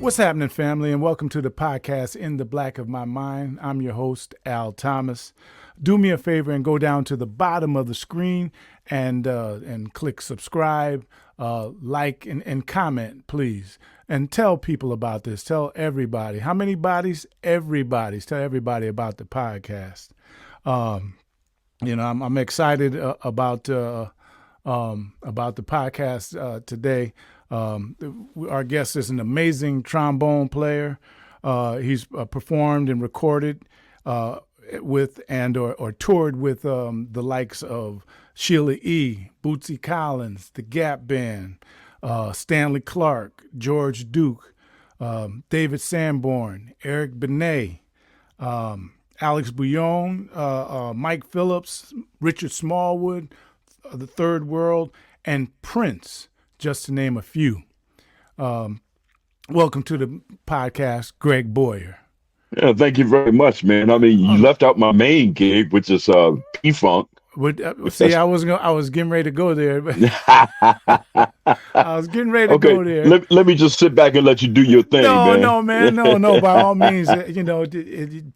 What's happening, family, and welcome to the podcast In the Black of My Mind. I'm your host, Al Thomas. Do me a favor and go down to the bottom of the screen and click subscribe, like, and comment, please. And tell people about this. Tell everybody. How many bodies? Everybody's. Tell everybody about the podcast. I'm excited about the podcast today. Our guest is an amazing trombone player. He's performed and recorded with or toured with the likes of Sheila E., Bootsy Collins, the Gap Band, Stanley Clarke, George Duke, David Sanborn, Eric Benet, Alex Bouillon, Mike Phillips, Richard Smallwood, The Third World, and Prince, just to name a few. Welcome to the podcast, Greg Boyer. Yeah, thank you very much, man. I mean, you left out my main gig, which is P-Funk. I was getting ready to go there. But I was getting ready to Okay, go there. let me just sit back and let you do your thing, man. No, man. No. By all means,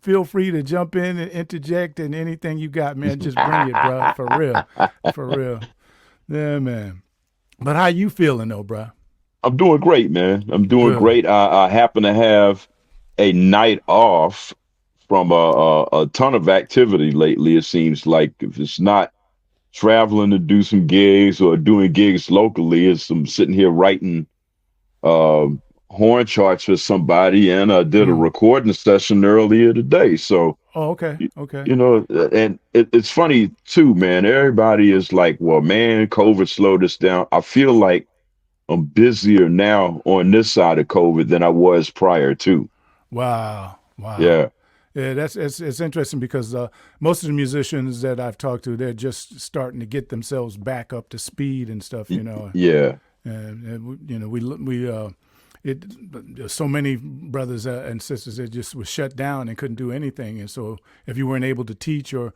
feel free to jump in and interject and anything you got, man. Just bring it, bro. For real. Yeah, man. But how you feeling, though, bro? I'm doing great, man. I'm doing Good. great. I happen to have a night off from a ton of activity lately. It seems like if it's not traveling to do some gigs or doing gigs locally, it's I'm sitting here writing horn charts for somebody, and I did a recording session earlier today. So, okay. And it's funny too, man. Everybody is like, well, man, COVID slowed us down. I feel like I'm busier now on this side of COVID than I was prior to. Wow. Yeah. Yeah, it's interesting because most of the musicians that I've talked to, they're just starting to get themselves back up to speed and stuff, Yeah. So many brothers and sisters that just were shut down and couldn't do anything, and so if you weren't able to teach or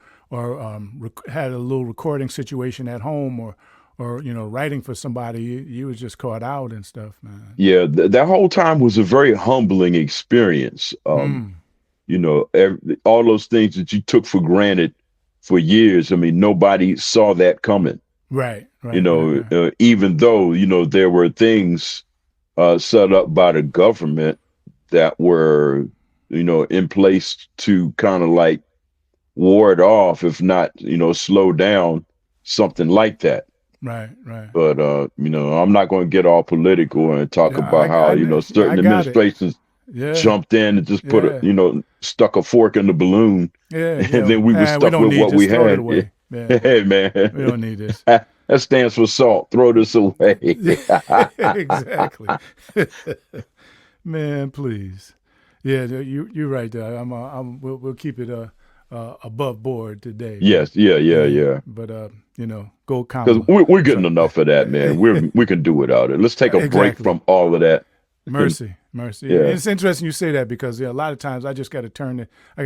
had a little recording situation at home or writing for somebody, you was just caught out and stuff, man. Yeah, that whole time was a very humbling experience. All those things that you took for granted for years. I mean, nobody saw that coming. Right. Even though, there were things set up by the government that were, in place to kind of like ward off, if not, slow down something like that. Right. But, I'm not going to get all political and talk about how, certain administrations jumped in and just put stuck a fork in the balloon. And then we were stuck with what we had. Hey, man. We don't need this. That stands for salt. Throw this away. Exactly. Man, please. Yeah, you're right there. We'll keep it above board today. Yes, yeah. But go count. Because we're getting enough of that, man. We can do without it. Let's take a break from all of that. Mercy. Yeah. It's interesting you say that because a lot of times I just got to turn. I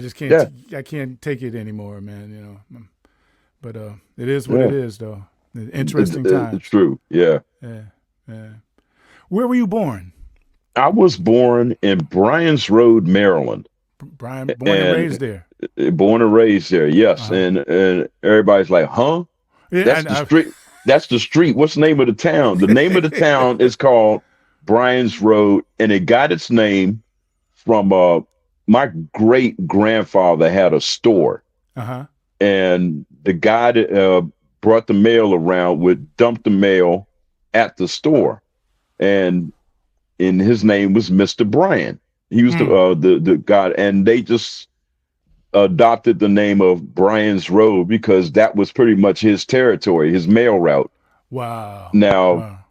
just can't. I can't take it anymore, man. But it is what it is, though. Interesting times. It's true. Yeah. Yeah. Where were you born? I was born in Bryan's Road, Maryland. Born and raised there. Born and raised there, yes. And everybody's like, huh? Yeah, That's the street. That's the street. What's the name of the town? The name of the town is called Bryan's Road, and it got its name from my great grandfather had a store. And the guy that brought the mail around would dump the mail at the store, and his name was Mr. Bryan. He was the guy, and they just adopted the name of Bryan's Road because that was pretty much his territory, his mail route. Wow. Now,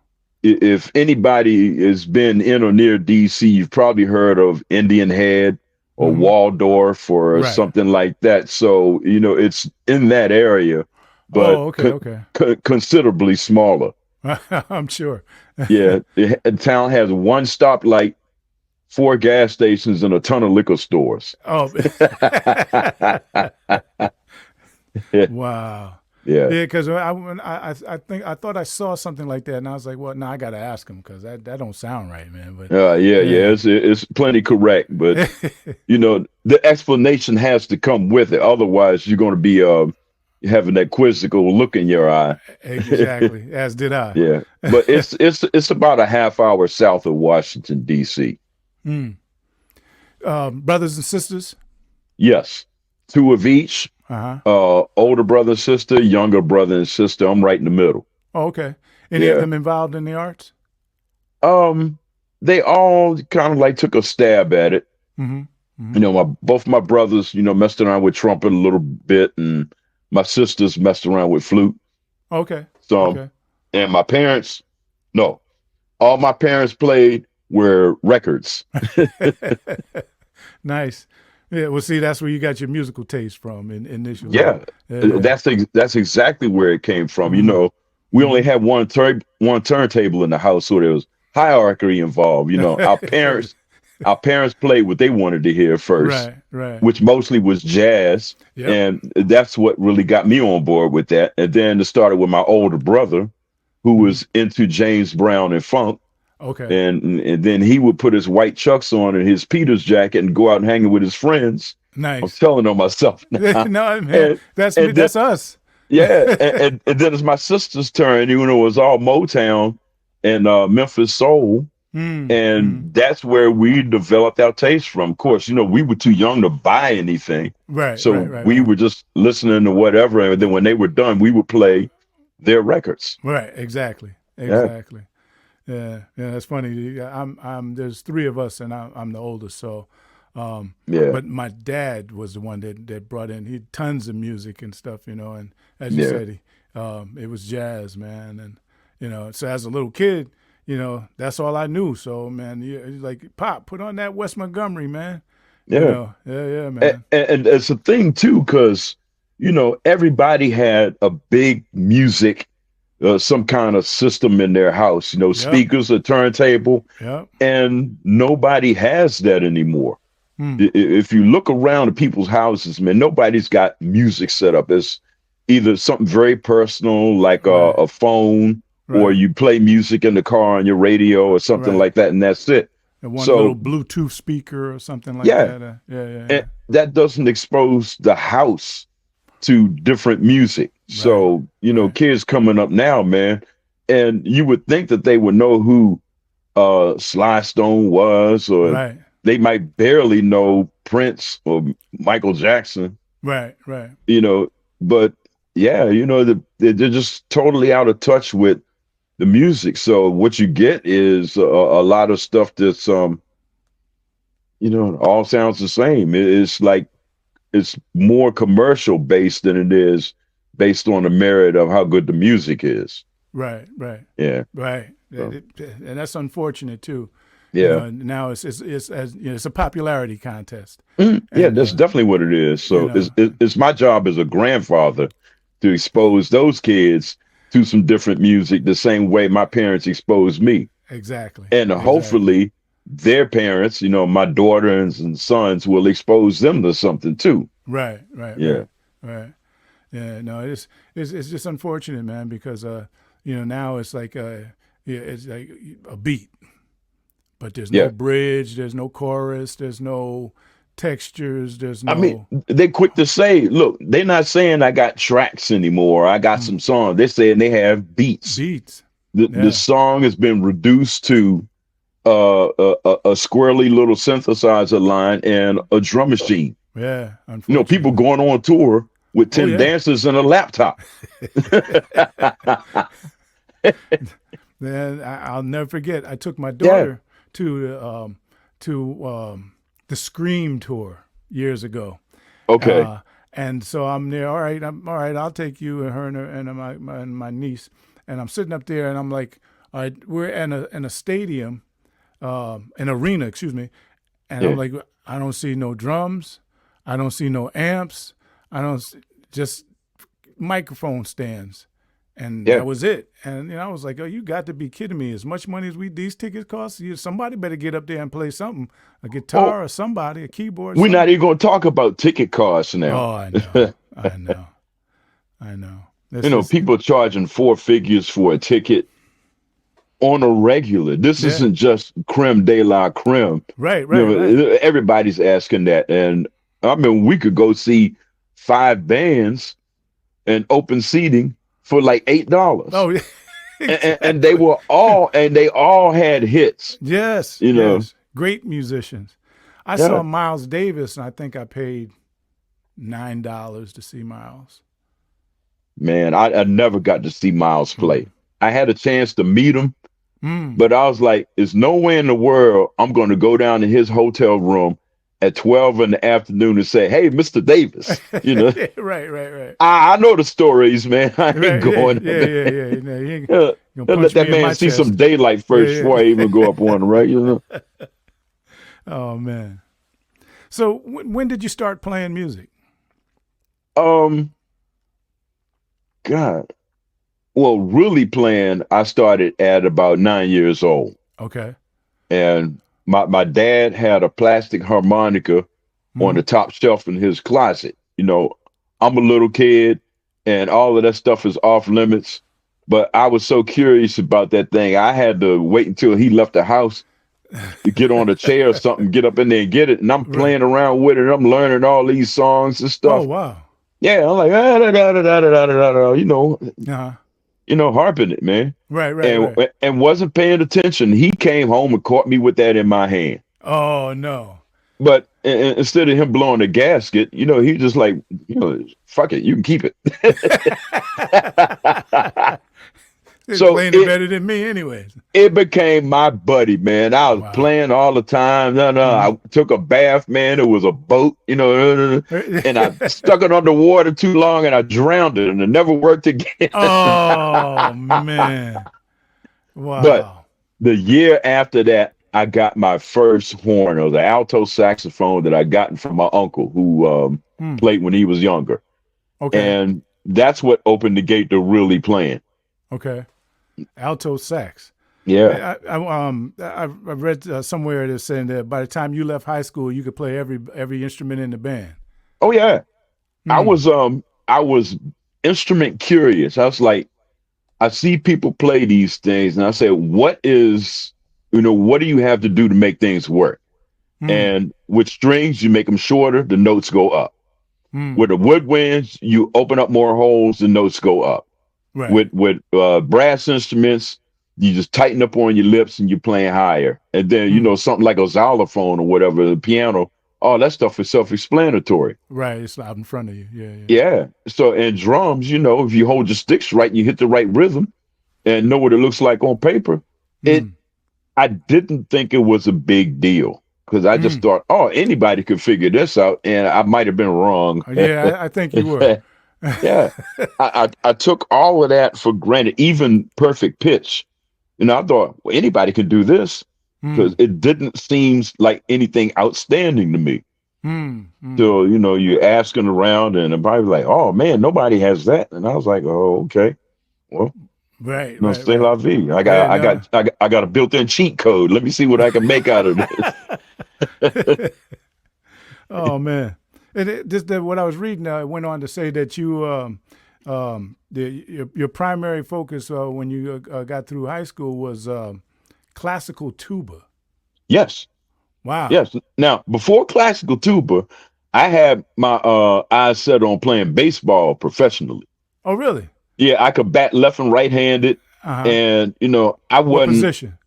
if anybody has been in or near DC, you've probably heard of Indian Head or Waldorf or something like that. So, it's in that area, but considerably smaller. I'm sure. Yeah. The town has one stoplight, 4 gas stations, and a ton of liquor stores. Oh, wow. Yeah. Yeah, because I thought I saw something like that, and I was like, well, no, I got to ask him because that don't sound right, man. But Yeah. yeah, It's plenty correct, but the explanation has to come with it. Otherwise, you're going to be having that quizzical look in your eye. exactly. As did I. Yeah, but it's about a half hour south of Washington D.C. Mm. Brothers and sisters. Yes, two of each. Uh huh. Older brother and sister, younger brother and sister. I'm right in the middle. Oh, okay. Any of Yeah. them involved in the arts? Um, they all kind of like took a stab at it. Mm-hmm. Mm-hmm. Both my brothers, messed around with trumpet a little bit, and my sisters messed around with flute. Okay. So, Okay. and my parents, no, all my parents played were records. Nice. Yeah. Well, see, that's where you got your musical taste from initially. Yeah, Yeah. that's exactly where it came from. Mm-hmm. We only Mm-hmm. had one turntable in the house, so there was hierarchy involved. Our parents played what they wanted to hear first, Right. Right. which mostly was jazz, Yep. and that's what really got me on board with that. And then it started with my older brother, who Mm-hmm. was into James Brown and funk, Okay. and then he would put his white chucks on and his Peters jacket and go out and hang with his friends. I'm Nice. telling on myself now. No, man, And that's me. and then, That's us. yeah, and then it's my sister's turn. It was all Motown and Memphis soul, Mm-hmm. and that's where we developed our taste from. Of course, we were too young to buy anything, Right. so Right. Right. we Right. were just listening to whatever, and then when they were done, we would play their records. Right. Exactly. Yeah, Exactly. Yeah. Yeah. That's funny. Yeah, there's three of us, and I'm the oldest. So, yeah, but my dad was the one that brought in he tons of music and stuff, and as you yeah, said, it was jazz, man, and so as a little kid, that's all I knew. So, man, like Pop, put on that Wes Montgomery, man. yeah. Yeah, And, man. and it's a thing too, because everybody had a big music, some kind of system in their house. Yep, Speakers, a turntable, yep. and nobody has that anymore. Hmm. If you look around at people's houses, man, nobody's got music set up. It's either something very personal, like Right, a phone, or right, you play music in the car on your radio or something right. like that, and that's it. And one little So, Bluetooth speaker or something like yeah, that. Yeah. and that doesn't expose the house to different music. Right, So, right, kids coming up now, man, and you would think that they would know who Sly Stone was, or right, they might barely know Prince or Michael Jackson, right, right. but yeah, they're just totally out of touch with the music. So what you get is a lot of stuff that's all sounds the same. It's like it's more commercial based than it is based on the merit of how good the music is. Right, right, Yeah. right. So, And that's unfortunate too. yeah. Now it's a popularity contest, Yeah, and that's definitely what it is. So it's my job as a grandfather to expose those kids to some different music the same way my parents exposed me. exactly, And exactly. hopefully their parents, my daughters and sons will expose them to something too. Right, right, Yeah. right, right. Yeah, no, it's just unfortunate, man, because now it's like it's like a beat, but there's no Yeah. bridge, there's no chorus, there's no textures, there's I mean, no they're quick to say, look, they're not saying I got tracks anymore. I got some songs. They're saying they have beats. beats. The Yeah, song has been reduced to a squirrely little synthesizer line and a drum machine. yeah. People Unfortunately. going on tour with Oh 10 yeah. dancers and a laptop. Then I'll never forget. I took my Yeah. daughter to the Scream tour years ago, Okay. and so I'm there. All right, all right. I'll take you and her and my niece, and I'm sitting up there, and I'm like, all right, we're in a stadium, an arena, excuse me, and I'm Yeah. like, I don't see no drums, I don't see no amps, I don't see, just microphone stands. And Yeah. that was it. And I was like, "Oh, you got to be kidding me! As much money as these tickets cost, somebody better get up there and play something, a Oh, guitar or somebody, a keyboard, we're not something." even going to talk about ticket costs now. Oh, I know, I know. That's just People charging four figures for a ticket on a regular. This yeah. isn't just creme de la creme. Right, right, right. Everybody's asking that. And I mean, we could go see five bands and open seating for like $8. Oh, yeah. And Exactly. they all had hits, Yes, you know. yes. Great musicians. I saw Yeah, Miles Davis, and I think I paid $9 to see Miles. man, I never got to see Miles Mm. play. I had a chance to meet him, Mm. but I was like, there's no way in the world I'm going to go down to his hotel room at 12 in the afternoon and say, hey, Mr. Davis, Right, right, right. I know the stories, man. I ain't Right, yeah, going up yeah, yeah, there. yeah. You know, you ain't Yeah, gonna let punch that me in man my see some chest. daylight Yeah, first before I yeah. even go up on him, right? Oh man. So when did you start playing music? Um, God. Well, really playing, I started at about 9 years old. Okay. And my dad had a plastic harmonica on Mm-hmm. the top shelf in his closet. I'm a little kid and all of that stuff is off limits. But I was so curious about that thing. I had to wait until he left the house to get on a chair or something, get up in there and get it. And I'm Right. playing around with it. I'm learning all these songs and Oh stuff. wow. Yeah, I'm like, ah, da, da, da, da, da, da, da, Uh-huh. harping it, man. Right, right, And right. and wasn't paying attention. He came home and caught me with that in my hand. Oh no. But instead of him blowing the gasket, he just like, fuck it, you can keep it. He's So playing it better than me anyways. it became my buddy, man. I was Wow. playing all the time. No, no, Mm-hmm. I took a bath, man. It was a boat, and I stuck it underwater too long and I drowned it and it never worked again. Oh man. But Wow. the year after that, I got my first horn. It was an alto saxophone that I gotten from my uncle who Hmm. played when he was younger. Okay. And that's what opened the gate to really playing. Okay. Alto sax. Yeah. I read somewhere that saying that by the time you left high school, you could play every instrument in the band. Oh yeah. I Hmm. was I was instrument curious. I was like, I see people play these things and I say, what do you have to do to make things work? Hmm. And with strings, you make them shorter, the notes go up. Hmm. With the woodwinds, you open up more holes, the notes go up. Right. With brass instruments, you just tighten up on your lips and you're playing higher. And then, Hmm. something like a xylophone or whatever, the piano, all that stuff is self-explanatory. Right. It's out in front of you. Yeah. Yeah. Yeah. So, and drums, if you hold your sticks right and you hit the right rhythm and know what it looks like on paper, Hmm. I didn't think it was a big deal because I just Hmm. thought, oh, anybody could figure this out. And I might have been wrong. Yeah. I think you were. Yeah. I took all of that for granted, even perfect pitch. I thought, well, anybody can do this Hmm. because it didn't seem like anything outstanding to me. Hmm. Hmm. So, you're asking around and everybody's like, oh man, nobody has that. And I was like, oh, okay. Well, Right. no, Right. c'est Right. la vie. Yeah. No. I got a built-in cheat code. Let me see what I can make out of this. Oh man. And what I was reading, it went on to say that your primary focus when you got through high school was classical tuba. Yes. Wow. Yes. Now, before classical tuba, I had my eyes set on playing baseball professionally. Oh really? Yeah, I could bat left and right handed. Uh huh. And, I What wasn't position?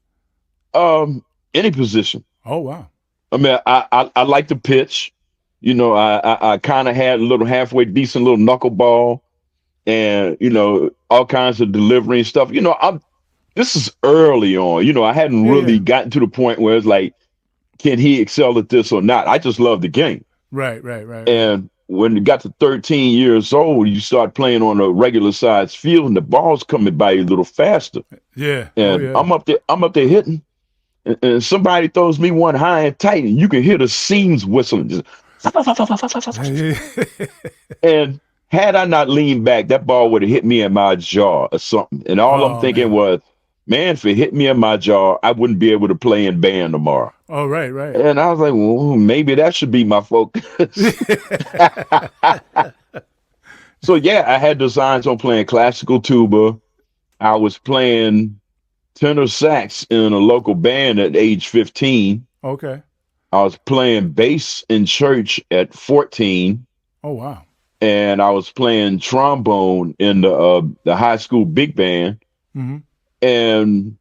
any position. Oh wow. I mean, I like to pitch. I kind of had a little halfway decent little knuckleball and, all kinds of delivery and stuff. This is early on. I hadn't Yeah. really Yeah. gotten to the point where it's like, can he excel at this or not? I just love the game. Right. Right. Right. Right. And when you got to 13 years old, you start playing on a regular sized field and the ball's coming by you a little faster. Yeah. Oh And yeah. I'm up there hitting. And somebody throws me one high and tight, and you can hear the seams whistling. Just and had I not leaned back, that ball would have hit me in my jaw or something. And all I'm Oh thinking man. was, man, if it hit me in my jaw, I wouldn't be able to play in band tomorrow. Oh right. Right. And I was like, well, maybe that should be my focus. So yeah, I had designs on playing classical tuba. I was playing tenor sax in a local band at age 15. Okay. I was playing bass in church at 14, Oh wow. and I was playing trombone in the high school big band, Hmm. and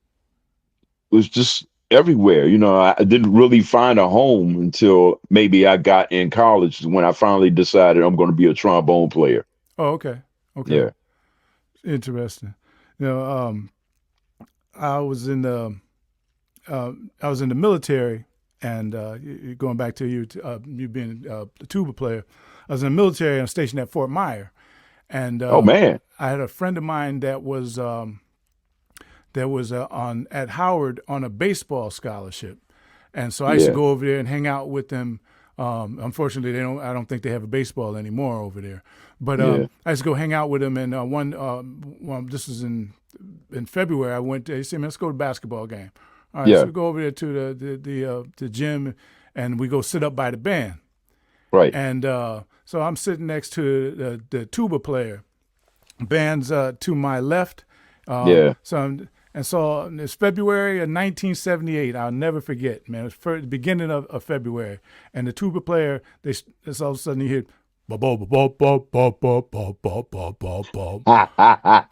was just everywhere. I didn't really find a home until maybe I got in college when I finally decided I'm going to be a trombone player. Oh, okay. Okay. Yeah, Interesting. You know, I was in the I was in the military, and going back to you being a tuba player, I was in the military. I'm stationed at Fort Myer, and oh man, I had a friend of mine that was on at Howard on a baseball scholarship, and so I used to yeah, go over there and hang out with them. Unfortunately, they don't. I don't think they have a baseball anymore over there. But yeah, I used to go hang out with them. And well, this was in February. I went. They said, "Man, let's go to a basketball game." All right, so yeah, we go over there to the gym, and we go sit up by the band. right, And so I'm sitting next to the tuba player. Band's to my left. yeah. So it's February of 1978. I'll never forget, man. It was the beginning of February, and the tuba player, it's all of a sudden you hear, "Ba ba ba ba ba ba ba ba ba ba ba ba,"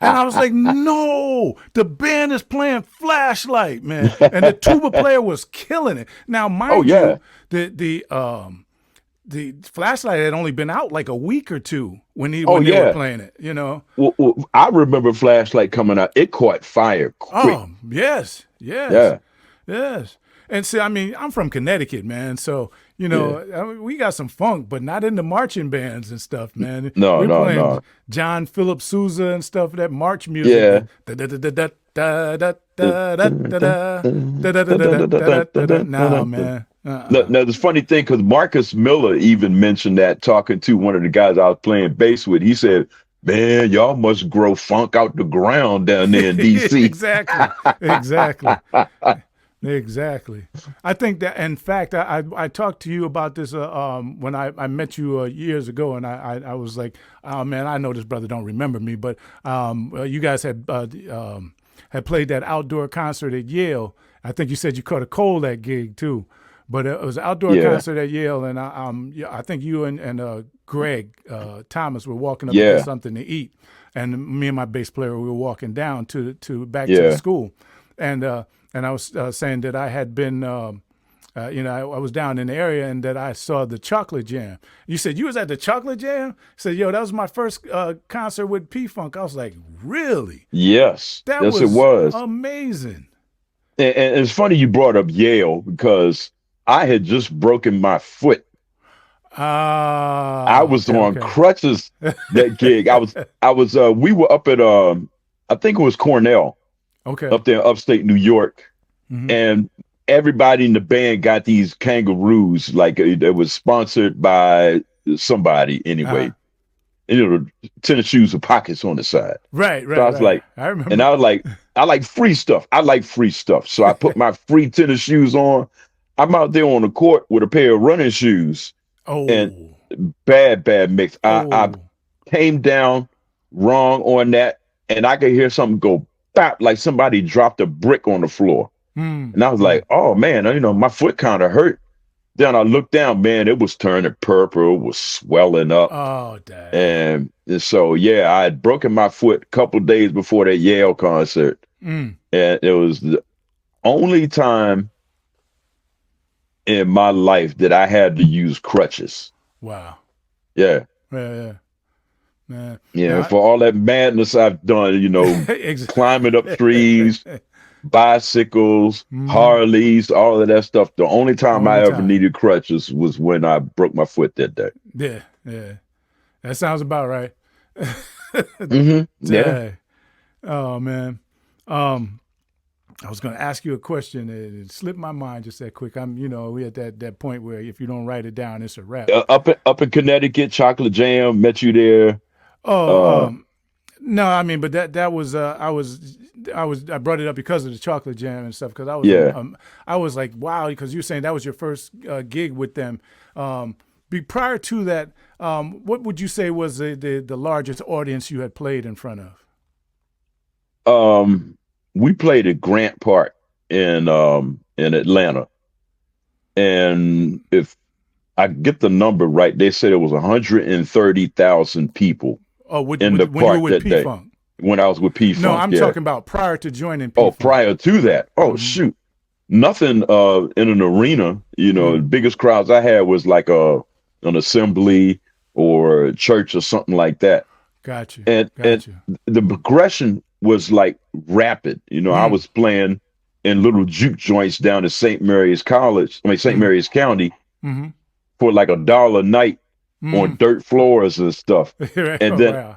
and I was like, "No, the band is playing Flashlight, man," and the tuba player was killing it. Now, Oh mind yeah. you, the Flashlight had only been out like a week or two Oh when they were yeah. playing it, you know. Well, I remember Flashlight coming out. It caught fire quick. Oh, yes, yes, Yeah, yes. And see, I mean, I'm from Connecticut, man. So, yeah. we got some funk, but not in the marching bands and stuff, man. No, We're no, playing no. John Philip Sousa and stuff, that march music. Yeah. Da da da da da da da da da da da da da da da da da da. No, man. Now, the funny thing, because Marcus Miller even mentioned that talking to one of the guys I was playing bass with. He said, "Man, y'all must grow funk out the ground down there in DC." Exactly, exactly. Exactly. I think that, in fact, I talked to you about this when I met you years ago, and I was like, oh man, I know this brother don't remember me, but you guys had played that outdoor concert at Yale. I think you said you caught a cold that gig too, but it was an outdoor Yeah, concert at Yale, and yeah, I think you and Greg Thomas were walking up to get yeah, something to eat, and me and my bass player we were walking down to back to the yeah. school, and I was saying that I had been, I was down in the area and that I saw the Chocolate Jam. You said you was at the Chocolate Jam? I said, yo, that was my first concert with P-Funk. I was like, really? Yes, That yes, it was was. amazing. And it's funny you brought up Yale because I had just broken my foot. I Ah, was okay, on okay. crutches that gig. I was we were up at I think it was Cornell Okay. up there in upstate New York, Mm-hmm. and everybody in the band got these kangaroos, like it was sponsored by somebody Uh-huh. anyway. And, tennis shoes with pockets on the side. Right, So I right, was right. like, I and remember. I was like, I like free stuff. I like free stuff. So I put my free tennis shoes on. I'm out there on the court with a pair of running shoes, and Oh, bad mix. I oh. came down wrong on that, and I could hear something go bap, like somebody dropped a brick on the floor. Hmm. And I was Hmm. like, oh man, my foot kind of hurt. Then I looked down, man, it was turning purple, it was swelling up. Oh, dang. And so, yeah, I had broken my foot a couple days before that Yale concert. Mm. And it was the only time in my life that I had to use crutches. Wow. Yeah. Yeah, yeah. Man. Yeah. Now, For all that madness I've done, climbing up trees, bicycles, Mhm. Harleys, all of that stuff. The only time I Only ever time. needed crutches was when I broke my foot that day. Yeah, yeah. That sounds about right. Yeah. Dang. Oh man. Um, I was gonna ask you a question and it slipped my mind just that quick. We at that point where if you don't write it down, it's a wrap. Up in Connecticut, Chocolate Jam, met you there. Oh, Uh, no, I mean, but that was I brought it up because of the chocolate jam and stuff because yeah, I was like wow because you're saying that was your first gig with them. prior to that, what would you say was the largest audience you had played in front of? We played at Grant Park in Atlanta, and if I get the number right, they said it was 130,000 people Oh, in the when you were park with that P day Funk? when I was with P No, Funk. I'm Yeah. talking about prior to joining P Oh, Funk. prior to that. Oh, Mm-hmm. shoot. Nothing in an arena. The Mm. biggest crowds I had was like an assembly or a church or something like that. Got you. And Got you. the progression was like rapid. I Mm. was playing in little juke joints down at St. Mary's College, St. Mm. Mary's County Mm-hmm. for like $1 a night on Mm. dirt floors and stuff. And Oh, then wow.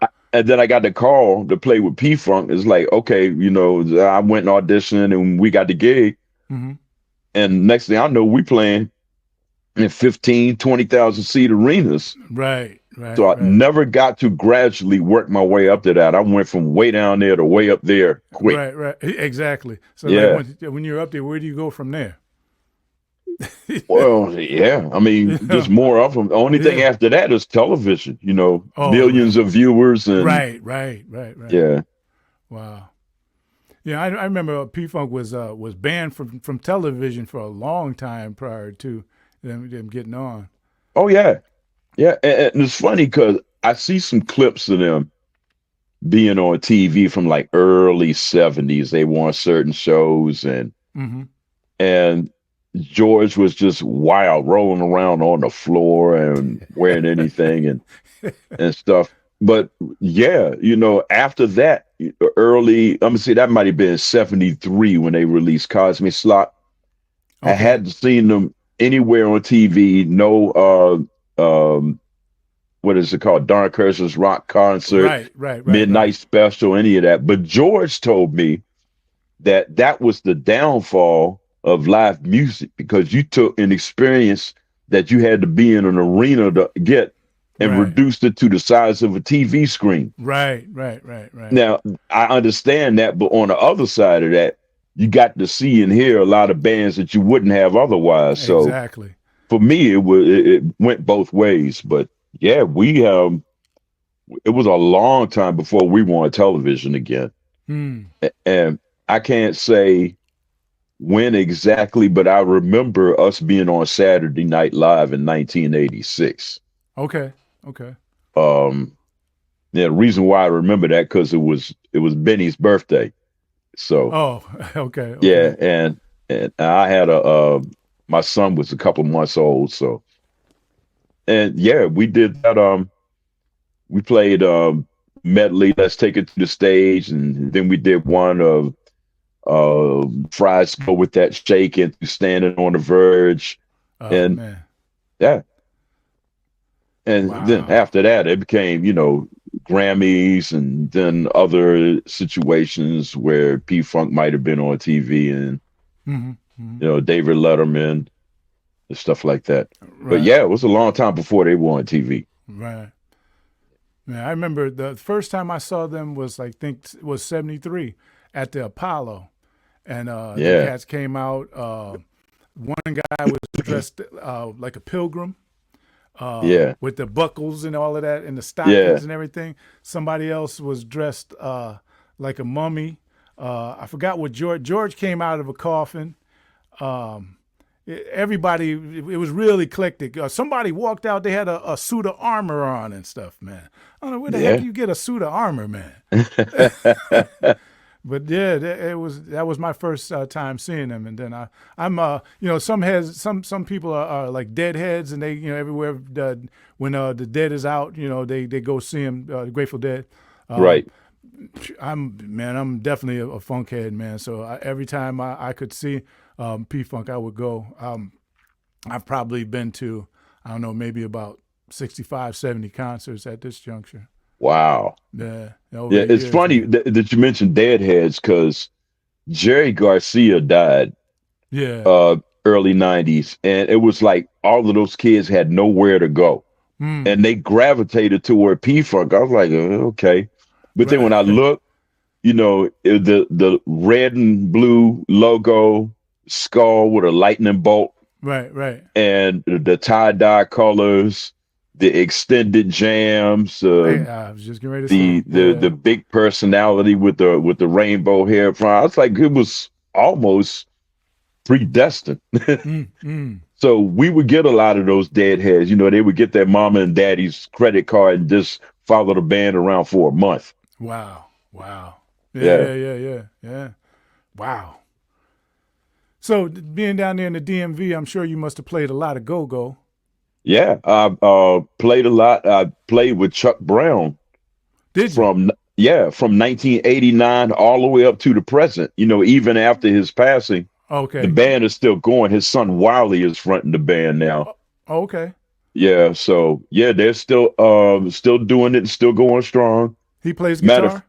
I got the call to play with P Funk. It's like, okay, I went and auditioned and we got the gig. Mm-hmm. And next thing I know, we playing in 15, 20,000 seat arenas. Right. Right. So I Right. never got to gradually work my way up to that. I went from way down there to way up there quick. Right. Right. Exactly. So Yeah. like when you're up there, where do you go from there? Well, yeah. I mean, just more of them. The only thing Yeah. after that is television, Oh, millions right. of viewers and Right. Right. Right. Right. yeah. Wow. Yeah, I remember P Funk was banned from television for a long time prior to them getting on. Oh, yeah. Yeah. And it's funny because I see some clips of them being on TV from like early 70s. They were on certain shows Mm-hmm. and George was just wild, rolling around on the floor and wearing anything and stuff. But yeah, after that, early, I'm gonna say that might have been 73 when they released Cosmic Slot. I Okay. hadn't seen them anywhere on TV. No, what is it called? Don Kirshner's rock concert, Right. midnight special, any of that. But George told me that was the downfall of live music because you took an experience that you had to be in an arena to get and Right. reduced it to the size of a TV screen. Right. Now, I understand that, but on the other side of that, you got to see and hear a lot of bands that you wouldn't have otherwise. So Exactly. for me, it went both ways. But yeah, it was a long time before we were on television again. Hmm. And I can't say when exactly, but I remember us being on Saturday Night Live in 1986. Okay. The reason why I remember that because it was Benny's birthday. So Oh, okay. yeah, and I had my son was a couple months old, so and yeah, we did that. We played medley. Let's take it to the stage, and then we did one of Fries Go with That Shake and Standing on the Verge, Oh, and man. yeah. And Wow. then after that, it became, Grammys and then other situations where P Funk might have been on TV and, David Letterman and stuff like that. Right. But yeah, it was a long time before they were on TV. Right. Man, I remember the first time I saw them was was 73 at the Apollo. And the cats came out. One guy was dressed like a pilgrim. With the buckles and all of that and the stockings and everything. Somebody else was dressed like a mummy. I forgot what George came out of a coffin. Everybody, it was really eclectic. Somebody walked out, they had a suit of armor on and stuff, man. I don't know where the heck you get a suit of armor, man. But yeah, that was my first time seeing them, and then I'm some people are like deadheads, and they everywhere when the Dead is out, they go see him, Grateful Dead. Right. I'm definitely a funk head, man. So every time I could see P Funk, I would go. I've probably been to I don't know maybe about 65, 70 concerts at this juncture. Wow. Yeah. It's funny that you mentioned Deadheads because Jerry Garcia died early 90s. And it was like all of those kids had nowhere to go. And they gravitated toward P-Funk. I was like, okay. But then when I look, the red and blue logo skull with a lightning bolt Right, right. and the tie-dye colors, the extended jams, I was just getting ready to say, the yeah. big personality with the rainbow hair front. I was like, it was almost predestined. Mm, mm. So we would get a lot of those deadheads. You know, they would get their mama and daddy's credit card and just follow the band around for a month. Wow, wow. Yeah, Yeah. yeah, yeah, yeah, yeah. Wow. So being down there in the DMV, I'm sure you must have played a lot of go-go. Yeah. I played a lot. I played with Chuck Brown Did you? from 1989 all the way up to the present. You know, even after his passing, the Okay. band is still going. His son Wiley is fronting the band now. Oh, okay. Yeah, so yeah, they're still doing it, still going strong. He plays Matter of guitar?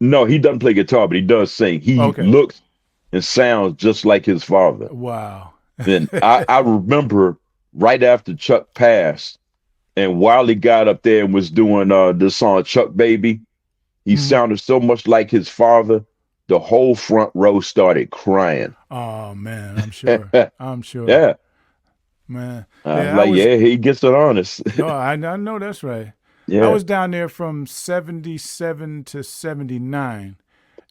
no, he doesn't play guitar, but he does sing. He Okay. looks and sounds just like his father. Wow. And I remember right after Chuck passed, and Wiley got up there and was doing the song Chuck Baby. He Mhm. sounded so much like his father. The whole front row started crying. Oh man, I'm sure. I'm sure. Yeah. Man. I was Yeah, I like, was yeah, he gets it honest. no, I know that's right. I Yeah. was down there from 77 to 79.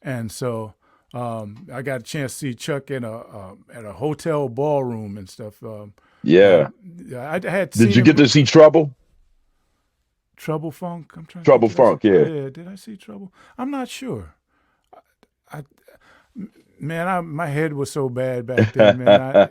And so I got a chance to see Chuck in a at a hotel ballroom and stuff. Uh, Yeah. I had Did seen you get him to see Trouble? Trouble Funk. I'm trying to think. Trouble Funk, yeah. Yeah, did I see Trouble? I'm not sure. I man, my head was so bad back then, man.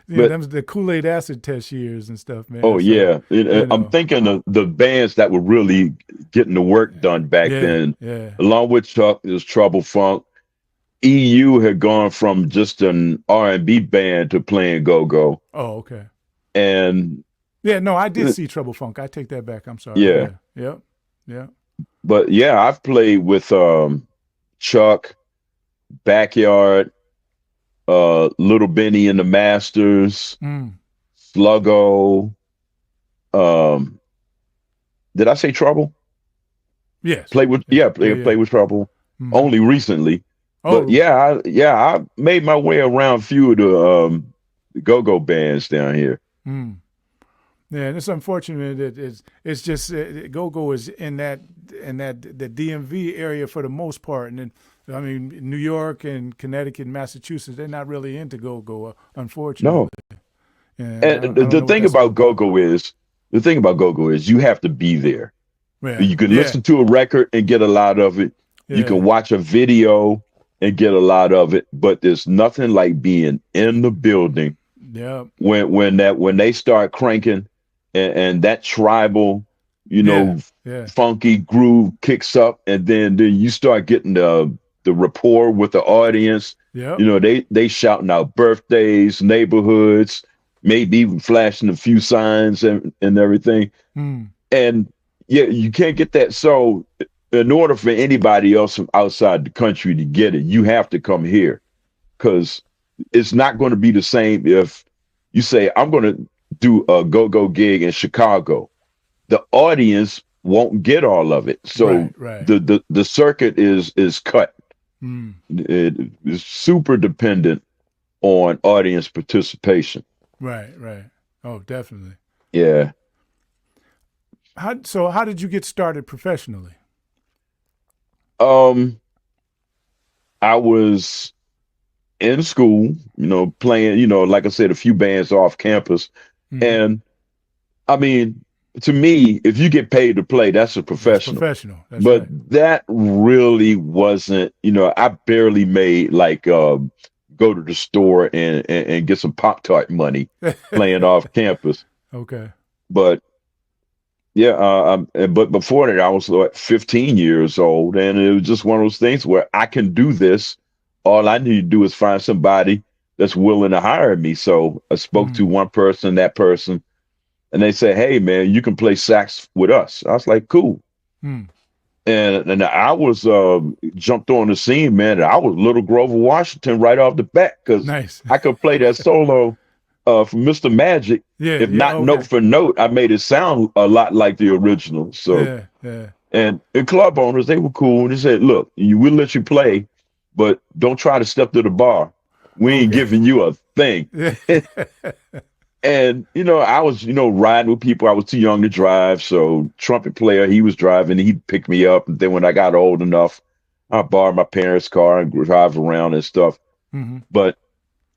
But Them was the Kool-Aid acid test years and stuff, man. oh So yeah, you I'm know, thinking of the bands that were really getting the work done back yeah, then. yeah. Along with Chuck, there's Trouble Funk. EU had gone from just an R&B band to playing go-go, Oh, okay. and Yeah, no, I did see Trouble Funk. I take that back. I'm sorry. yeah. Yeah, yep, yeah. But yeah, I've played with Chuck, Backyard, Little Benny and the Masters, Mm. Sluggo. Um, did I say Trouble? Yes. Play with Yeah, yeah, play yeah. with Trouble Mm-hmm. only recently. But Oh, I made my way around a few of the go-go bands down here. mm. Yeah, and it's unfortunate that it's just go-go is in that the DMV area for the most part, and then I mean New York and Connecticut, and Massachusetts, they're not really into go-go, unfortunately. No, And and I don't know what that's all about. the thing about go-go is you have to be there. Yeah, You can yeah, listen to a record and get a lot of it. You yeah, can watch a video and get a lot of it, but there's nothing like being in the building yeah, when they start cranking and that tribal, you yeah, know, yeah, funky groove kicks up, and then you start getting the rapport with the audience. yep, You know, they shouting out birthdays, neighborhoods, maybe even flashing a few signs and everything. mm, And yeah, you can't get that. So in order for anybody else from outside the country to get it, you have to come here, because it's not going to be the same if you say, I'm going to do a go-go gig in Chicago. The audience won't get all of it. So right, right, the circuit is cut. mm, It is super dependent on audience participation. right, right. Oh, definitely. Yeah. How did you get started professionally? Um, I was in school, playing, like I said, a few bands off campus. Mm-hmm. And I mean, to me, if you get paid to play, that's a That's professional. professional. That's But right. that really wasn't, I barely made like go to the store and get some Pop-Tart money playing off campus. Okay. But yeah, but before that, I was like 15 years old, and it was just one of those things where I can do this. All I need to do is find somebody that's willing to hire me. So I spoke to Mm, one person, that person, and they said, "Hey, man, you can play sax with us." I was like, "Cool." mm. And I was jumped on the scene, man. And I was Little Grover Washington right off the bat, because Nice. I could play that solo from Mr. Magic. Yeah, If yeah, not note okay. for note, I made it sound a lot like the original. So, Yeah, yeah. and the club owners, they were cool. They said, "Look, we'll let you play, but don't try to step to the bar. We ain't Okay. giving you thing. Yeah. And, I was, riding with people. I was too young to drive. So trumpet player, he was driving. He'd pick me up. And then when I got old enough, I borrowed my parents' car and drive around and stuff. Mm-hmm. But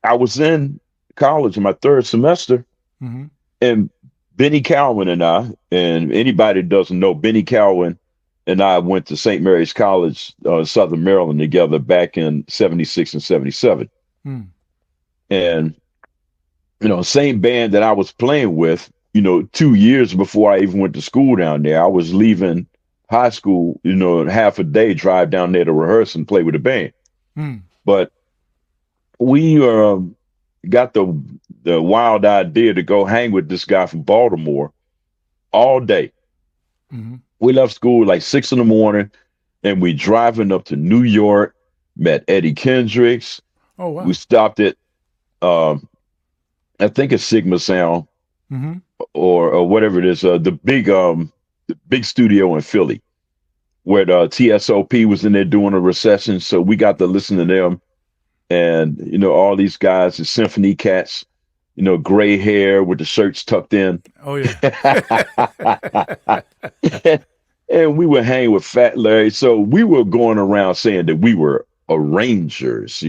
I was in college in my third semester, Mm-hmm. and Benny Cowan and I, and anybody that doesn't know, Benny Cowan and I went to St. Mary's College, Southern Maryland together back in 76 and 77. Mm. And, same band that I was playing with, 2 years before I even went to school down there. I was leaving high school, half a day drive down there to rehearse and play with the band. Mm. But we got the wild idea to go hang with this guy from Baltimore all day. Mm-hmm. We left school like 6 a.m, and we driving up to New York, met Eddie Kendricks. Oh, wow. We stopped at, I think it's Sigma Sound, Mm-hmm. or whatever it is, the big studio in Philly, where the TSOP was in there doing a recession. So we got to listen to them, and all these guys, the symphony cats, gray hair with the shirts tucked in. Oh, yeah. And we were hanging with Fat Larry. So we were going around saying that we were arrangers.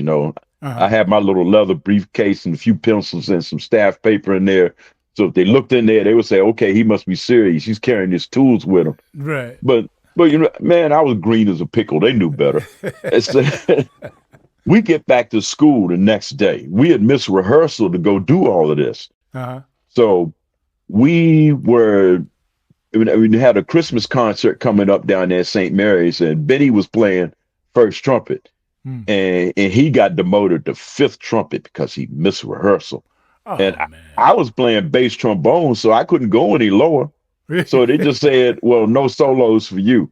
I had my little leather briefcase and a few pencils and some staff paper in there. So if they looked in there, they would say, okay, he must be serious. He's carrying his tools with him. Right. But man, I was green as a pickle. They knew better. So, we get back to school the next day. We had missed rehearsal to go do all of this. Uh-huh. So we had a Christmas concert coming up down there at St. Mary's, and Benny was playing first trumpet. Mm. And he got demoted to fifth trumpet because he missed rehearsal. Oh, And man. I was playing bass trombone, so I couldn't go any lower. So they just said, well, no solos for you.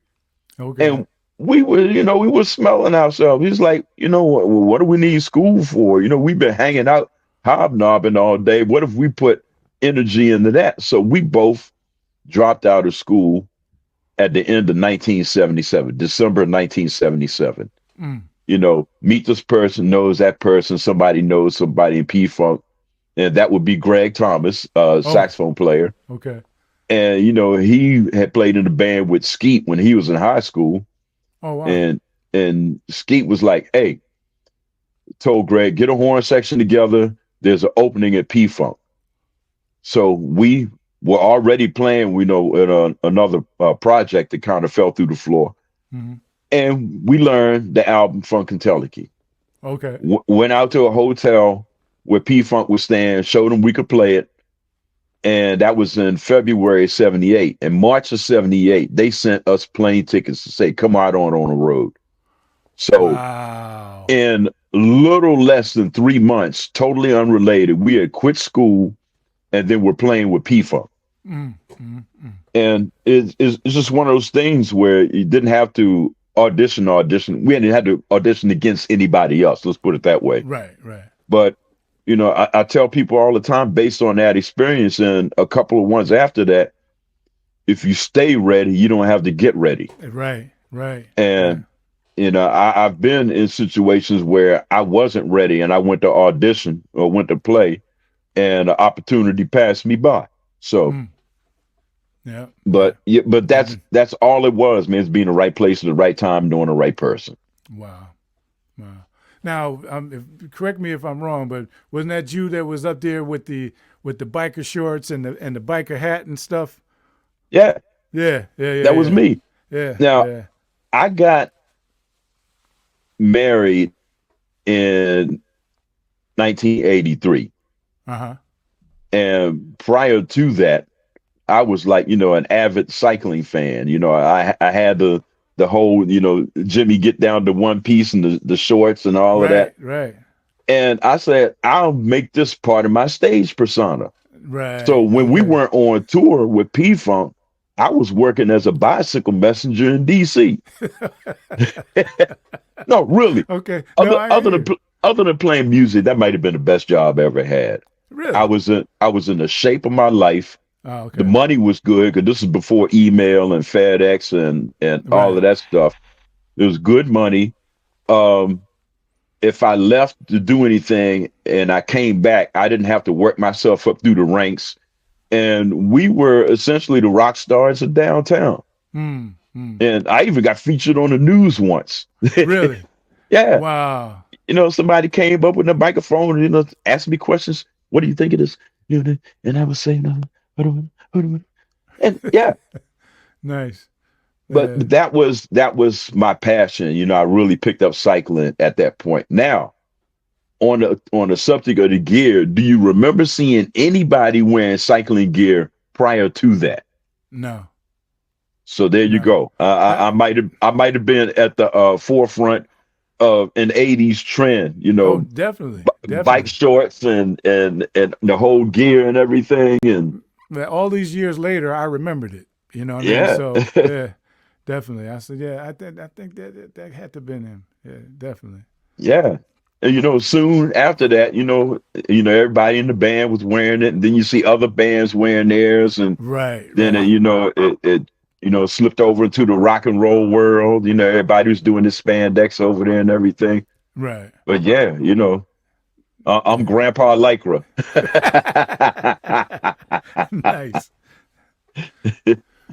Okay. And we were smelling ourselves. He's like, what do we need school for? We've been hanging out, hobnobbing all day. What if we put energy into that? So we both dropped out of school at the end of 1977, December 1977. Mm. Meet this person, knows that person, somebody knows somebody in P-Funk. And that would be Greg Thomas, saxophone player. Okay. And, he had played in the band with Skeet when he was in high school. Oh, wow. And Skeet was like, hey, told Greg, get a horn section together. There's an opening at P-Funk. So we were already playing, in another project that kind of fell through the floor. Mm-hmm. And we learned the album Funkenteleke. Okay. Went out to a hotel where P-Funk was staying, showed them we could play it. And that was in February of 78. In March of 78, they sent us plane tickets to say, come out on the road. So wow. In little less than 3 months, totally unrelated, we had quit school and then we're playing with P-Funk. Mm, mm, mm. And it's just one of those things where you didn't have to audition. We hadn't had to audition against anybody else. Let's put it that way. Right. But I tell people all the time, based on that experience and a couple of ones after that, if you stay ready, you don't have to get ready. Right. And, I've been in situations where I wasn't ready and I went to audition or went to play and an opportunity passed me by. So, yeah. But that's all it was, man. It's being the right place at the right time, knowing the right person. Wow. Now, correct me if I'm wrong, but wasn't that you that was up there with the biker shorts and the biker hat and stuff? Yeah. That was me. Yeah. Now, I got married in 1983. Uh-huh. And prior to that, I was like, an avid cycling fan. I had the whole, Jimmy get down to one piece and the shorts and all of that. Right. And I said, I'll make this part of my stage persona. Right. So when we weren't on tour with P-Funk, I was working as a bicycle messenger in DC. No, really. Okay. Other than playing music, that might have been the best job I ever had. Really? I was in the shape of my life. Oh, okay. The money was good because this is before email and FedEx and all of that stuff. It was good money. if I left to do anything and I came back, I didn't have to work myself up through the ranks. And we were essentially the rock stars of downtown. Mm, mm. And I even got featured on the news once. Really? Yeah. Wow. Somebody came up with a microphone and, asked me questions. What do you think of this? And I was saying, and yeah, Nice. but Yeah. that was my passion. I really picked up cycling at that point. Now, on the subject of the gear, do you remember seeing anybody wearing cycling gear prior to that? No. So there you No. go. I, I might have been at the forefront of an '80s trend. oh, definitely. Bike Definitely. shorts and the whole gear and everything. And But all these years later, I remembered it. You know what I mean? yeah, So yeah, definitely. I said, yeah, I think that had to have been him. Yeah, definitely. yeah. And soon after that, everybody in the band was wearing it, and then you see other bands wearing theirs, and Right, then right, it slipped over into the rock and roll world. Everybody was doing this spandex over there and everything. right. But yeah, I'm Grandpa Lycra. Nice.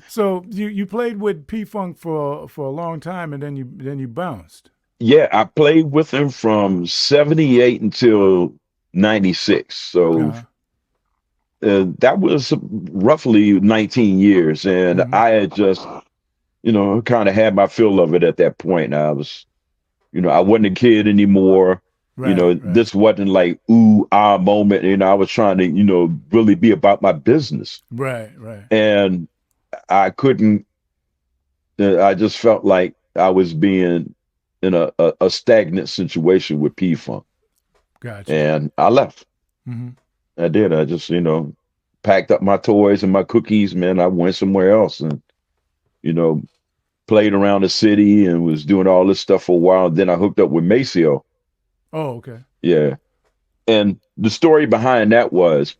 So you played with P Funk for a long time, and then you bounced. Yeah, I played with him from '78 until '96. So Uh-huh. that was roughly 19 years. And Hmm. I had just, kind of had my fill of it at that point. I was, I wasn't a kid anymore. Right, right, This wasn't like ooh ah moment. I was trying to, really be about my business. right, right. And I couldn't, I just felt like I was being in a stagnant situation with P Funk. Gotcha. And I left. Hmm. I did. I just, packed up my toys and my cookies, man. I went somewhere else and, you know, played around the city and was doing all this stuff for a while. Then I hooked up with Maceo. Oh, okay. Yeah. And the story behind that was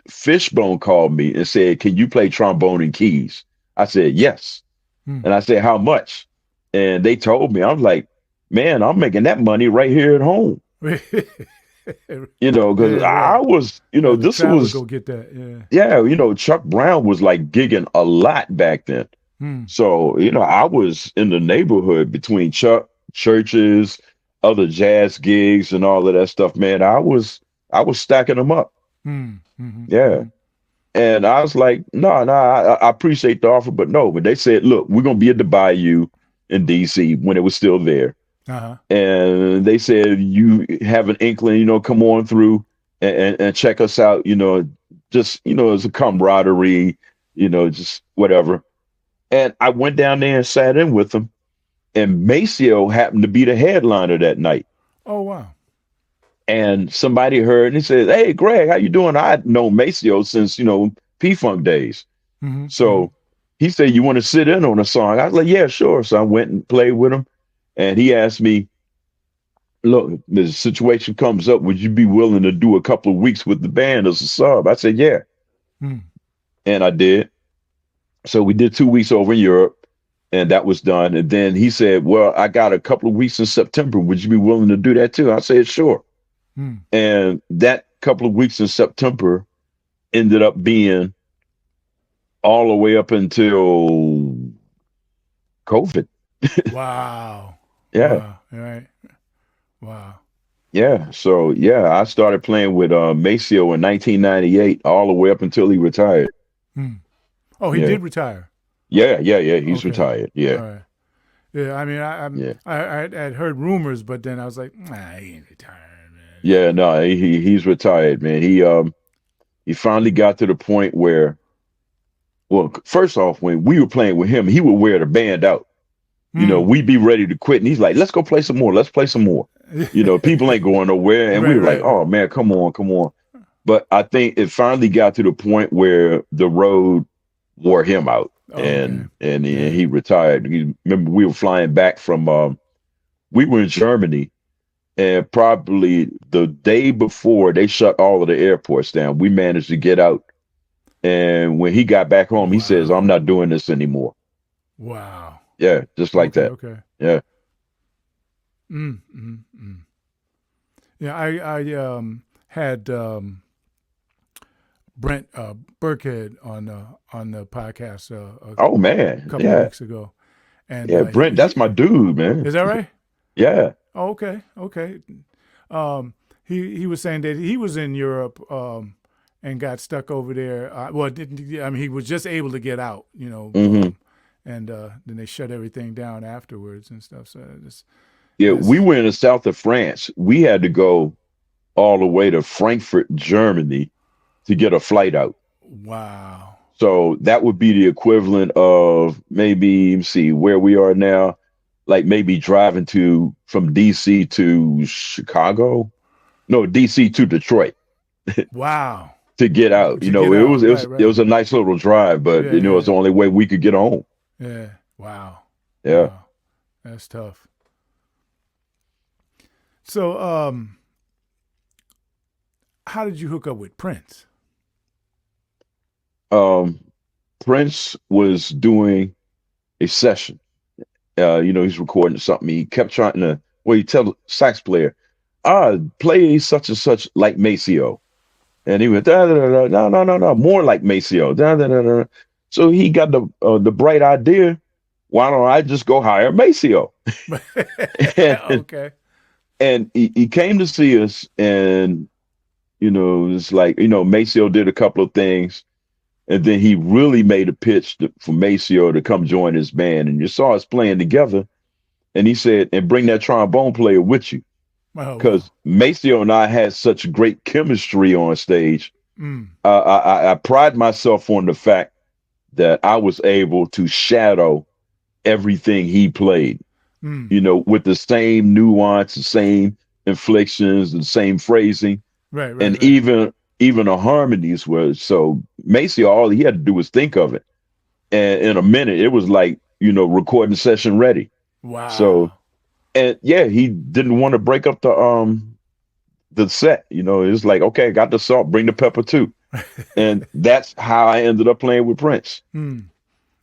Fishbone called me and said, "Can you play trombone and keys?" I said, "Yes." Hmm. And I said, "How much?" And they told me, I was like, "Man, I'm making that money right here at home." Because Yeah, I right. was, You had to this travel to was, go get that. Yeah. yeah, Chuck Brown was like gigging a lot back then. Hmm. So, I was in the neighborhood between Chuck, churches, other jazz gigs and all of that stuff, man. I was stacking them up. Hmm. Hmm. Yeah. Hmm. And I was like, no, no, I appreciate the offer, but no. But they said, look, we're gonna be at the Bayou in DC when it was still there. Uh-huh. And they said, you have an inkling, come on through and check us out, just, as a camaraderie, just whatever. And I went down there and sat in with them. And Maceo happened to be the headliner that night. Oh, wow. And somebody heard and he said, "Hey, Greg, how you doing?" I'd known Maceo since, P-Funk days. Hmm. Hmm. So he said, "You want to sit in on a song?" I was like, "Yeah, sure." So I went and played with him. And he asked me, "Look, the situation comes up. Would you be willing to do a couple of weeks with the band as a sub?" I said, "Yeah." Hmm. And I did. So we did 2 weeks over in Europe. And that was done. And then he said, "Well, I got a couple of weeks in September. Would you be willing to do that too?" I said, "Sure." Hmm. And that couple of weeks in September ended up being all the way up until COVID. Wow. Yeah. Wow. All right. Wow. Yeah. So, yeah, I started playing with Maceo in 1998 all the way up until he retired. Hmm. Oh, he Yeah. did retire. Yeah. Yeah. Yeah. He's Okay. retired. All Yeah. right. Yeah. I mean, Yeah. I'd heard rumors, but then I was like, nah, he ain't retired, man. Yeah. No, he's retired, man. He finally got to the point where, well, first off, when we were playing with him, he would wear the band out. Hmm. We'd be ready to quit. And he's like, "Let's go play some more. Let's play some more." People ain't going nowhere. And we Right. were like, Right. Right. "Oh man, come on, come on." But I think it finally got to the point where the road wore him out Oh, okay. and Yeah. he retired. Remember, we were flying back from, we were in Germany, and probably the day before they shut all of the airports down, we managed to get out. And when he got back home, he says, "I'm Wow. not doing this anymore." Wow. Yeah, just like Okay. that. Okay. Yeah. Mm, mm, mm. Yeah, I had Brent Burkhead on the podcast a Oh man, couple of yeah, weeks ago, and yeah, Brent, that's my dude, is man. that right? Yeah. Oh, okay, okay. Um, he was saying that he was in Europe and got stuck over there. Well, didn't I mean he was just able to get out, Hmm. and then they shut everything down afterwards and stuff. So Yeah, we it's were in the south of France. We had to go all the way to Frankfurt, Germany to get a flight out. wow. So that would be the equivalent of maybe, let me see where we are now, like maybe driving to from DC to Chicago. No, DC to Detroit Wow. to get out. To get It out. was it was Right, it right. was a nice little drive, but Yeah, it's yeah, the only way we could get home. yeah. Wow. Yeah. Wow. That's tough. So, how did you hook up with Prince? Um, Prince was doing a session. He's recording something. He kept trying to, well, he tell the sax player, play such and such like Maceo. And he went, da, da, da, da, no, no, no, no, more like Maceo. Da, da, da, da. So he got the bright idea. Why don't I just go hire Maceo? and Okay. and he came to see us, and it's like Maceo did a couple of things, and then he really made a pitch for Maceo to come join his band, and you saw us playing together. And he said, and bring that trombone player with you, Oh wow. because Maceo and I had such great chemistry on stage. Mm, I pride myself on the fact that I was able to shadow everything he played, mm. with the same nuance, the same inflections, the same phrasing, Right, right, and right. even the harmonies were so Maceo, all he had to do was think of it. And in a minute, it was like, recording session ready. So, Wow. and yeah, he didn't want to break up the set. It's like, okay, I got the salt, bring the pepper too. And that's how I ended up playing with Prince. Mm.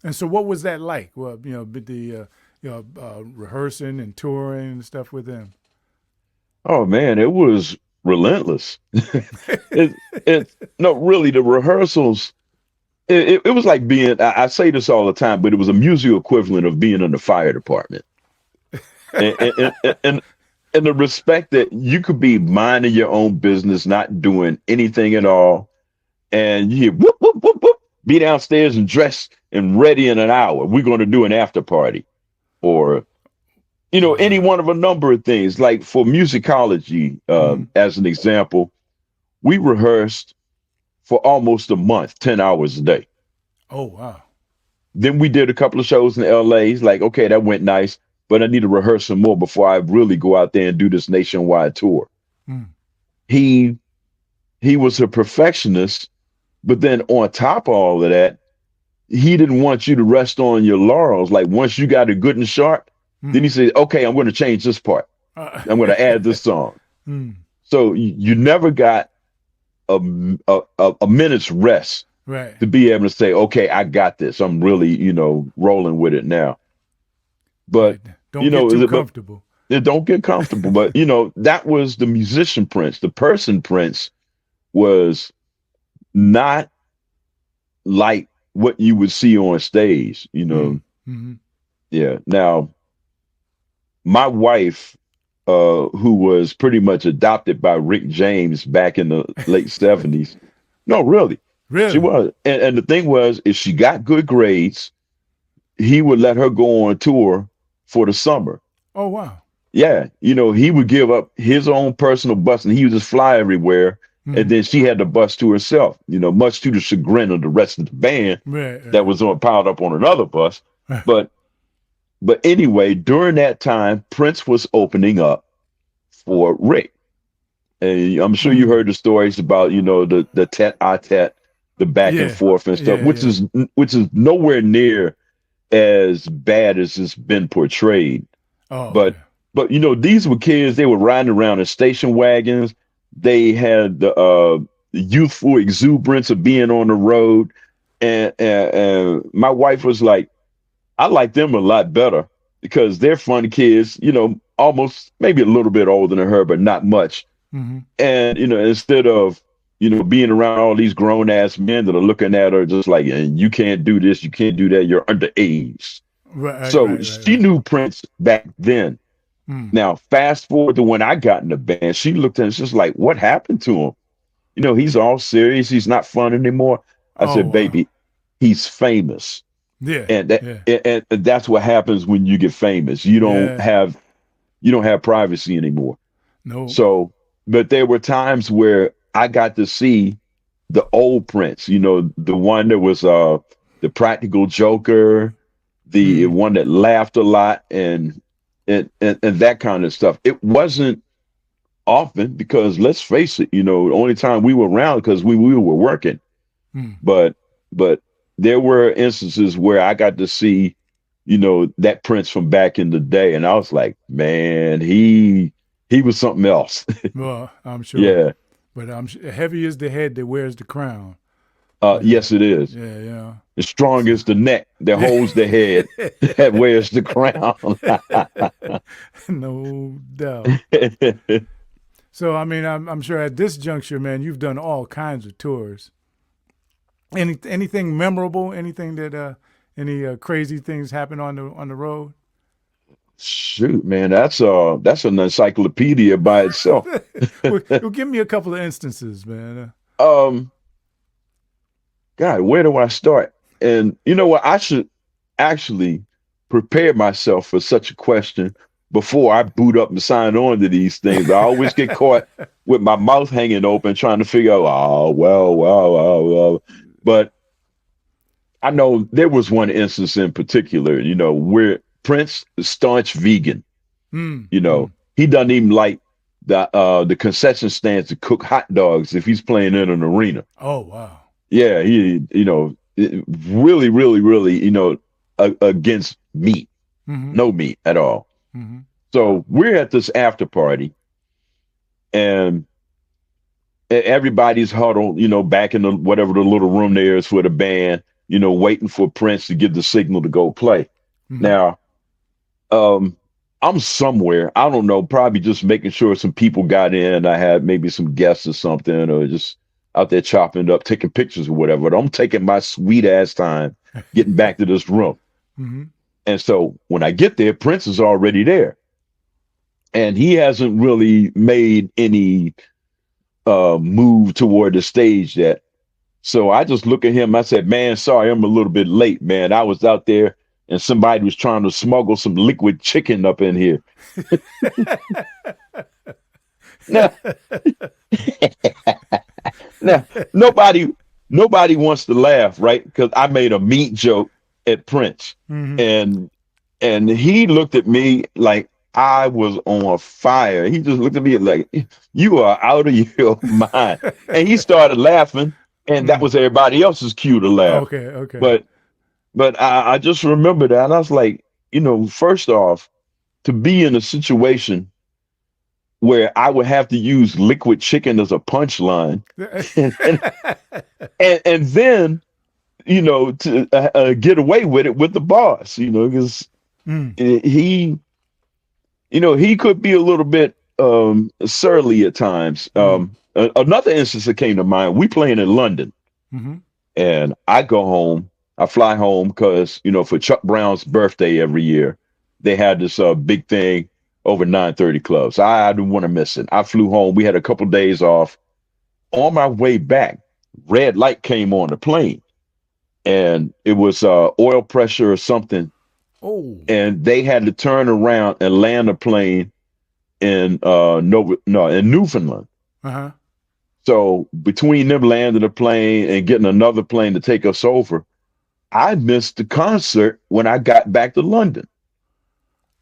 And so, what was that like? Well, the rehearsing and touring and stuff with them. Oh man, it was relentless. it it no, really, the rehearsals. It was like being. I say this all the time, but it was a musical equivalent of being in the fire department. And and the respect that you could be minding your own business, not doing anything at all, and you hear whoop whoop whoop whoop, be downstairs and dressed and ready in an hour. We're going to do an after party, or any Wow. one of a number of things. Like for musicology, Mm-hmm. as an example, we rehearsed for almost a month, 10 hours a day. Oh wow. Then we did a couple of shows in LA. He's like, okay, that went nice, but I need to rehearse some more before I really go out there and do this nationwide tour. Mm. He he was a perfectionist, but then on top of all of that, he didn't want you to rest on your laurels. Like once you got it good and sharp, then he Mm-hmm. said, okay, I'm going to change this part. I'm going to add this song. Mm. So you never got a minute's rest Right. to be able to say, okay, I got this. I'm really, rolling with it now. But, Right. Don't get too comfortable. don't get comfortable. But, that was the musician Prince. The person Prince was not like what you would see on stage. Mm. Mm-hmm. Yeah. Now, my wife, who was pretty much adopted by Rick James back in the late 70s. No, really. She Really? was. And the thing was, if she got good grades, he would let her go on tour for the summer. Oh wow. Yeah. He would give up his own personal bus and he would just fly everywhere. And Mm-hmm. then she had the bus to herself, much to the chagrin of the rest of the band Right. that Right. was piled up on another bus. But anyway, during that time, Prince was opening up for Rick. And I'm sure you Mm. heard the stories about, the tete-a-tete, the back and Yeah. forth and stuff, Yeah. which Yeah. is nowhere near as bad as it's been portrayed. Oh okay. But these were kids, they were riding around in station wagons. They had the youthful exuberance of being on the road. And my wife was like, I like them a lot better because they're fun kids, almost maybe a little bit older than her, but not much. Mm-hmm. And, instead of, being around all these grown ass men that are looking at her just like, and you can't do this, you can't do that, you're underage. Right, So right, right, she right. knew Prince back then. Mm. Now, fast forward to when I got in the band, she looked at it, she's like, what happened to him? He's all serious. He's not fun anymore. I Oh said, wow. baby, he's famous. Yeah, And that, yeah, and that's what happens when you get famous. yeah. You don't have privacy anymore. No. So, but there were times where I got to see the old Prince, the one that was the practical joker, the Mm. one that laughed a lot and that kind of stuff. It wasn't often because let's face it, the only time we were around because we were working. Mm. But but there were instances where I got to see, that Prince from back in the day, and I was like, man, he was something else. Well, I'm sure, Yeah. but heavy is the head that wears the crown. Yes, it is. Yeah, yeah. As strong So, as the neck that holds the head that wears the crown. no doubt. So, I mean, I'm sure at this juncture, man, you've done all kinds of tours. Anything memorable? Anything that any crazy things happen on the road? Shoot, man, that's an encyclopedia by itself. Well, give me a couple of instances, man. um, God, where do I start? And you know what? I should actually prepare myself for such a question before I boot up and sign on to these things. I always get caught with my mouth hanging open trying to figure out, oh, well. But I know there was one instance in particular, where Prince is staunch vegan. Mm, You know, mm. he doesn't even like the concession stands to cook hot dogs if he's playing in an arena. Oh wow. Yeah, he, really, really, really, against meat, Mm-hmm. no meat at all. Mm-hmm. So we're at this after party, and everybody's huddled, back in the whatever the little room there is for the band, waiting for Prince to give the signal to go play. Mm-hmm. Now, I'm somewhere, I don't know, probably just making sure some people got in. I had maybe some guests or something, or just out there chopping it up, taking pictures or whatever. But I'm taking my sweet ass time getting back to this room. Mm-hmm. And so when I get there, Prince is already there. And he hasn't really made any move toward the stage yet. So I just look at him. I said, man, sorry, I'm a little bit late, man. I was out there and somebody was trying to smuggle some liquid chicken up in here. Now, now nobody wants to laugh, right? Because I made a meat joke at Prince. Mm-hmm. And he looked at me like I was on fire. He just looked at me like, you are out of your mind. And he started laughing, and that was everybody else's cue to laugh. Okay, okay. But I just remember that. And I was like, first off, to be in a situation where I would have to use liquid chicken as a punchline, and then, to get away with it with the boss, because he, he could be a little bit surly at times. Another instance that came to mind, we playing in London, Mm-hmm. and I go home. I fly home because, for Chuck Brown's birthday every year, they had this big thing over 930 Club. So I didn't want to miss it. I flew home. We had a couple days off. On my way back, red light came on the plane, and it was oil pressure or something. Oh. And they had to turn around and land a plane in in Newfoundland. Uh-huh. So between them landing a plane and getting another plane to take us over, I missed the concert when I got back to London.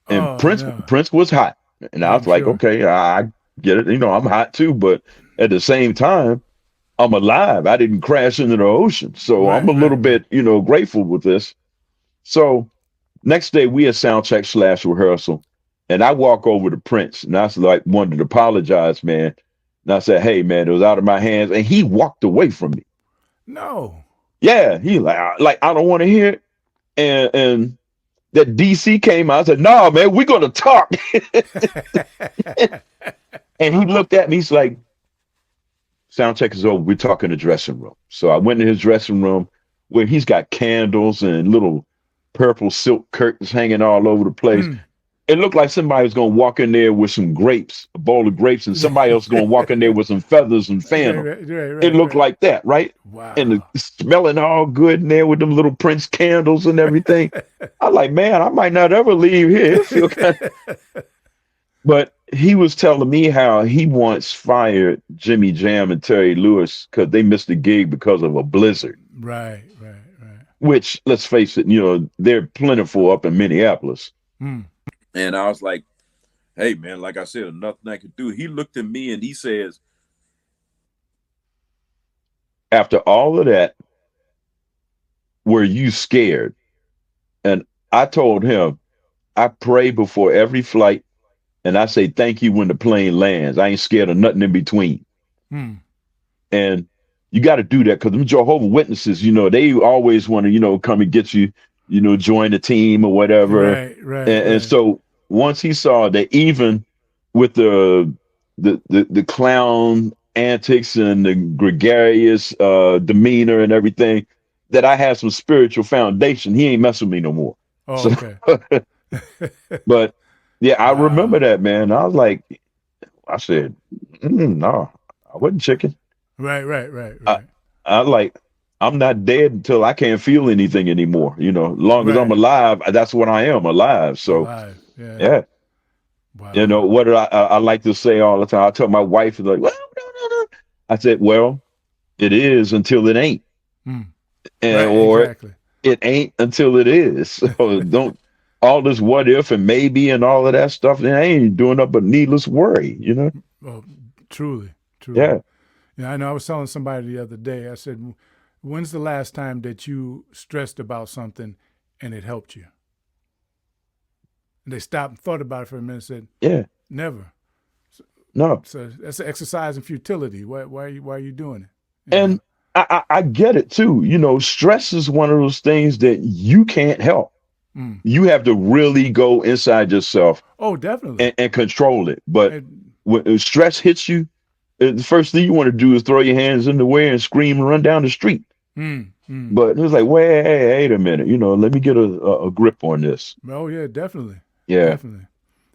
And Oh no. Prince was hot. And I I'm was like, sure. okay, I get it. I'm hot too, but at the same time, I'm alive. I didn't crash into the ocean. So I'm a little bit, grateful with this. So next day we had sound check / rehearsal. And I walk over to Prince, and I was like, wanted to apologize, man. And I said, hey, man, it was out of my hands. And he walked away from me. No. Yeah, he like I don't want to hear it. And that DC came out. I said, no, man, we're gonna talk. And he looked at me, he's like, sound check is over. We're talking the dressing room. So I went in his dressing room where he's got candles and little purple silk curtains hanging all over the place. Mm. It looked like somebody was going to walk in there with some grapes, a bowl of grapes, and somebody else going to walk in there with some feathers and fan them. It looked like that, right? And Wow. smelling all good in there with them little Prince candles and everything. I'm like, man, I might not ever leave here. It feel kind of... But he was telling me how he once fired Jimmy Jam and Terry Lewis because they missed a gig because of a blizzard. Right. Which, let's face it, they're plentiful up in Minneapolis. Mm. And I was like, hey, man, like I said, nothing I could do. He looked at me and he says, after all of that, were you scared? And I told him, I pray before every flight, and I say thank you when the plane lands. I ain't scared of nothing in between. Mm. And you got to do that because them Jehovah's Witnesses, they always want to, come and get you, join the team or whatever. Right. And so once he saw that, even with the clown antics and the gregarious demeanor and everything, that I had some spiritual foundation, he ain't messing with me no more. Oh, So, okay. but yeah, I Wow. remember that, man. I was like, I said, no, I wasn't chicken. Right. I like, I'm not dead until I can't feel anything anymore. Long as I'm alive, that's what I am, alive. So, alive. yeah. Wow. What did I like to say all the time? I tell my wife, like, well, no. I said, well, it is until it ain't. Mm. Or exactly. It ain't until it is. So don't, all this what if and maybe and all of that stuff, I ain't doing up a needless worry, Oh, truly. Yeah. I know I was telling somebody the other day, I said, when's the last time that you stressed about something and it helped you? And they stopped and thought about it for a minute and said, yeah, never. no. So that's an exercise in futility. Why are you doing it? And I get it too. Stress is one of those things that you can't help. Mm. You have to really go inside yourself. Oh, definitely. And control it. But when stress hits you, the first thing you want to do is throw your hands in the air and scream and run down the street. But it was like, wait a minute, let me get a grip on this. Oh, yeah, definitely. Yeah. Definitely.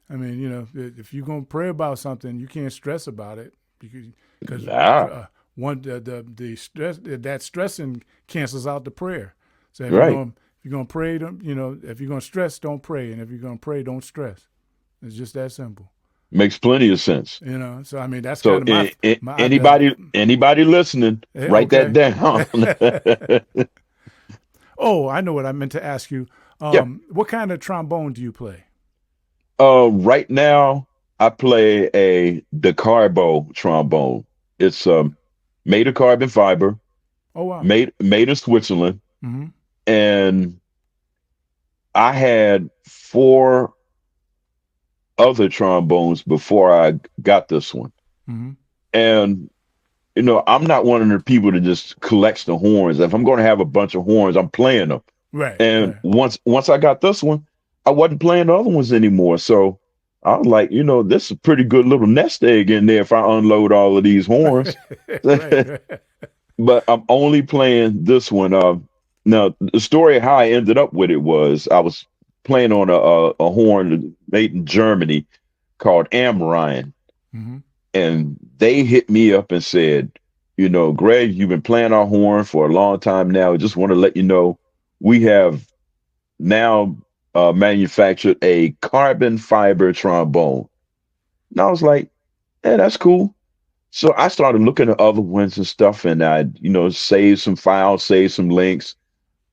I mean, if you're going to pray about something, you can't stress about it because the stress, that stressing cancels out the prayer. So if you're going to pray, if you're going to stress, don't pray. And if you're going to pray, don't stress. It's just that simple. Makes plenty of sense. So I mean, that's so kind of my anybody listening, write that down. Oh, I know what I meant to ask you. What kind of trombone do you play? Right now I play a DeCarbo trombone. It's made of carbon fiber. Oh wow. Made in Switzerland. Mm-hmm. And I had 4 other trombones before I got this one. Mm-hmm. And I'm not one of the people that just collects the horns. If I'm going to have a bunch of horns, I'm playing them. Right. And once I got this one, I wasn't playing the other ones anymore. So I was like, this is a pretty good little nest egg in there if I unload all of these horns. right. But I'm only playing this one. Now, the story of how I ended up with it was I was playing on a horn made in Germany called Amrine. Mm-hmm. And they hit me up and said, Greg, you've been playing our horn for a long time now. I just want to let you know we have now manufactured a carbon fiber trombone. And I was like, yeah, that's cool. So I started looking at other ones and stuff, and I, saved some files, saved some links,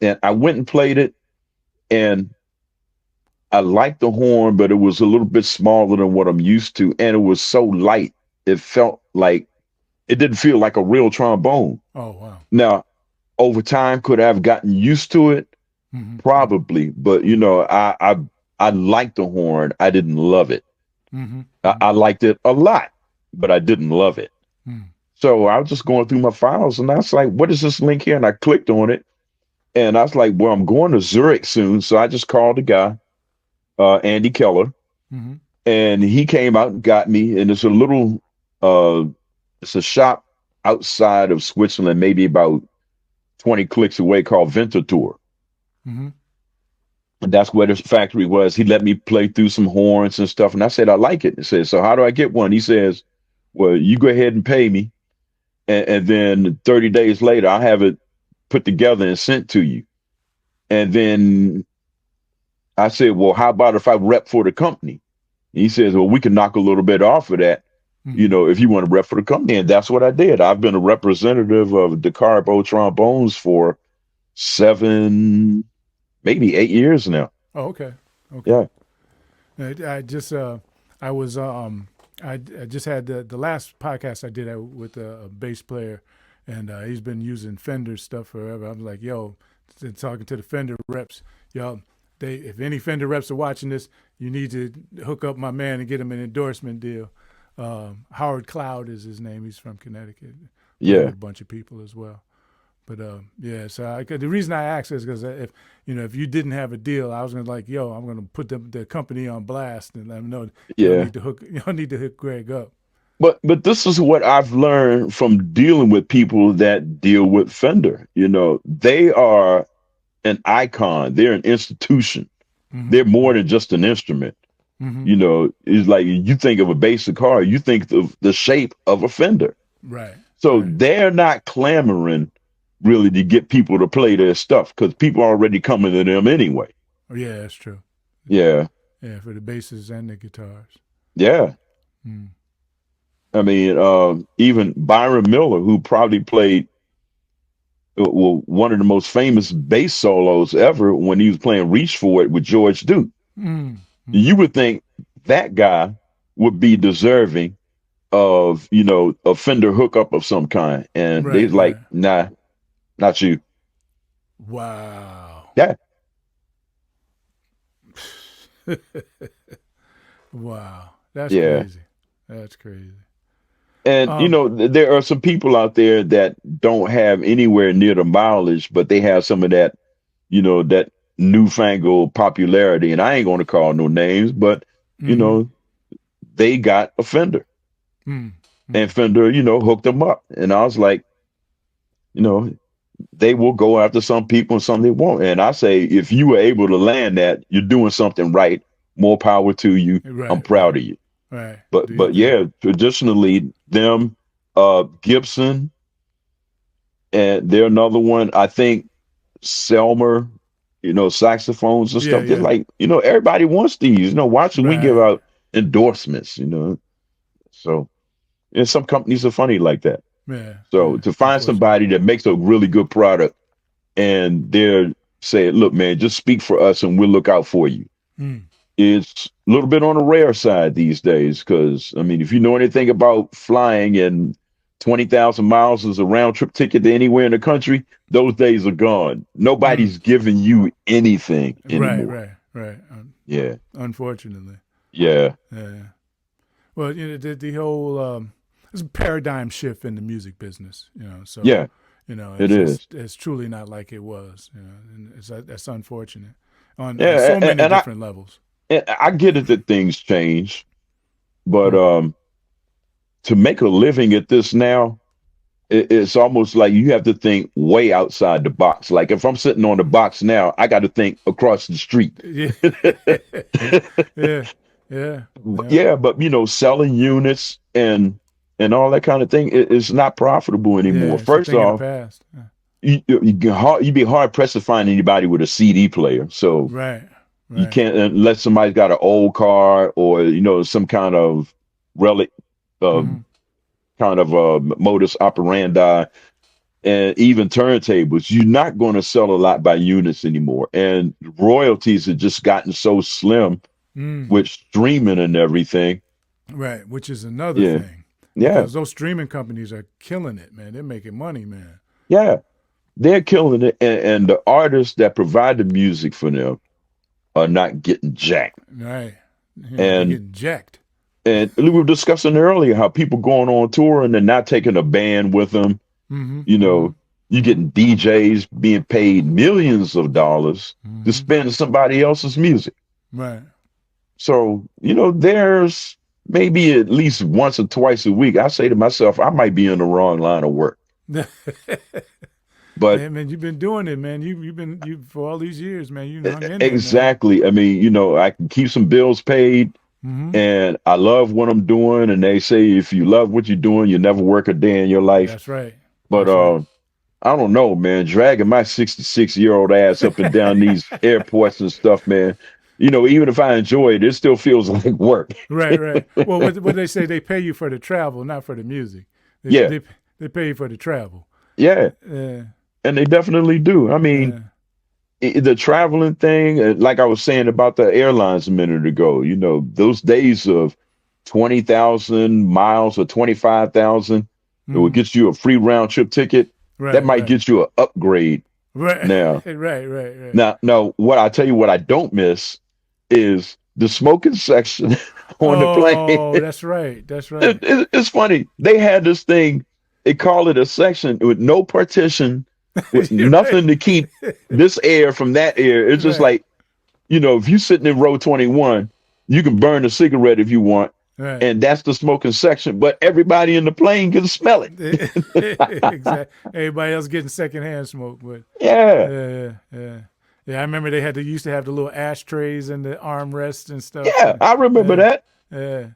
and I went and played it. And I liked the horn, but it was a little bit smaller than what I'm used to. And it was so light. It felt like it didn't feel like a real trombone. Oh, wow. Now, over time, could I have gotten used to it? Mm-hmm. Probably. But, I liked the horn. I didn't love it. Mm-hmm. I liked it a lot, but I didn't love it. Mm. So I was just going through my files, and I was like, what is this link here? And I clicked on it. And I was like, well, I'm going to Zurich soon. So I just called the guy, Andy Keller. Mm-hmm. And he came out and got me, and it's a shop outside of Switzerland, maybe about 20 clicks away, called Ventator. Mm-hmm. And that's where the factory was. He let me play through some horns and stuff. And I said, I like it. He said, so how do I get one? He says, well, you go ahead and pay me. And then 30 days later, I have it put together and sent to you. And then I said, well, how about if I rep for the company? He says, well, we can knock a little bit off of that, if you want to rep for the company. And that's what I did. I've been a representative of DeCarbo trombones for 7, maybe 8 years now. Oh, okay. Okay. Yeah. I just I just had the last podcast I did with a bass player, and he's been using Fender stuff forever. I'm like, yo, talking to the Fender reps, yo, if any Fender reps are watching this, you need to hook up my man and get him an endorsement deal. Howard Cloud is his name. He's from Connecticut. Yeah. With a bunch of people as well. But yeah, so the reason I asked is because if you didn't have a deal, I was gonna I'm gonna put the company on blast and let them know Yeah. y'all need to hook Greg up. But this is what I've learned from dealing with people that deal with Fender. They are an icon. They're an institution. Mm-hmm. They're more than just an instrument. Mm-hmm. It's like you think of a bass guitar, you think of the shape of a Fender. Right. So right. They're not clamoring really to get people to play their stuff because people are already coming to them anyway. Oh, yeah, that's true. Yeah. Yeah, for the basses and the guitars. Yeah. I mean, even Byron Miller, who probably played one of the most famous bass solos ever when he was playing Reach For It with George Duke. You would think that guy would be deserving of, a Fender hookup of some kind. And they're like, nah, not you. Wow. Yeah. Wow. That's crazy. That's crazy. And, there are some people out there that don't have anywhere near the mileage, but they have some of that, that newfangled popularity. And I ain't going to call no names, but, they got a Fender. And Fender, hooked them up. And I was like, they will go after some people and some they won't. And I say, if you were able to land that, you're doing something right. More power to you. Right, I'm proud of you. Right. But yeah, traditionally them, Gibson, and they're another one. I think Selmer, saxophones and stuff. Yeah. They're like, everybody wants these. Why should we give out endorsements? So, and some companies are funny like that. Yeah. So to find somebody that makes a really good product and they're saying, look, man, just speak for us and we'll look out for you. It's a little bit on the rare side these days because, I mean, if you know anything about flying and 20,000 miles is a round trip ticket to anywhere in the country, those days are gone. Nobody's giving you anything anymore. Right. Yeah. Unfortunately. Yeah. Yeah. Well, the whole there's a paradigm shift in the music business, So yeah, it's truly not like it was, and that's unfortunate on so many different levels. I get it that things change, but to make a living at this now, it's almost like you have to think way outside the box. Like if I'm sitting on the box now, I got to think across the street. Yeah, but selling units and all that kind of thing, it's not profitable anymore. First off, you'd be hard pressed to find anybody with a CD player. So right. You can't, unless somebody's got an old car or some kind of relic, kind of modus operandi, and even turntables. You're not going to sell a lot by units anymore, and royalties have just gotten so slim with streaming and everything. Right, which is another thing. Yeah, because those streaming companies are killing it, man. They're making money, man. Yeah, they're killing it, and the artists that provide the music for them are not getting jacked. Right. And getting jacked. And we were discussing earlier how people going on tour and they're not taking a band with them. You getting DJs being paid millions of dollars to spend somebody else's music. Right. So, there's maybe at least once or twice a week, I say to myself, I might be in the wrong line of work. But man, you've been doing it, man. You've been for all these years, man. You hung in there, exactly. I mean, I can keep some bills paid, and I love what I'm doing. And they say if you love what you're doing, you never work a day in your life. That's right. But I don't know, man. Dragging my 66-year-old ass up and down these airports and stuff, man. Even if I enjoy it, it still feels like work. Right. Well, what they say, they pay you for the travel, not for the music. They pay you for the travel. Yeah. Yeah. And they definitely do. I mean, the traveling thing, like I was saying about the airlines a minute ago, those days of 20,000 miles or 25,000, it would get you a free round trip ticket. Right, that might get you an upgrade. Right. Now, right. Now, what I tell you, what I don't miss is the smoking section on the plane. Oh, that's right. It's funny. They had this thing. They call it a section with no partition, with nothing to keep this air from that air. It's just like, if you're sitting in row 21, you can burn a cigarette if you want. Right. And that's the smoking section, but everybody in the plane can smell it. Exactly. Everybody else getting secondhand smoke, but yeah. I remember they used to have the little ashtrays and the armrests and stuff. Yeah, I remember that. Yeah.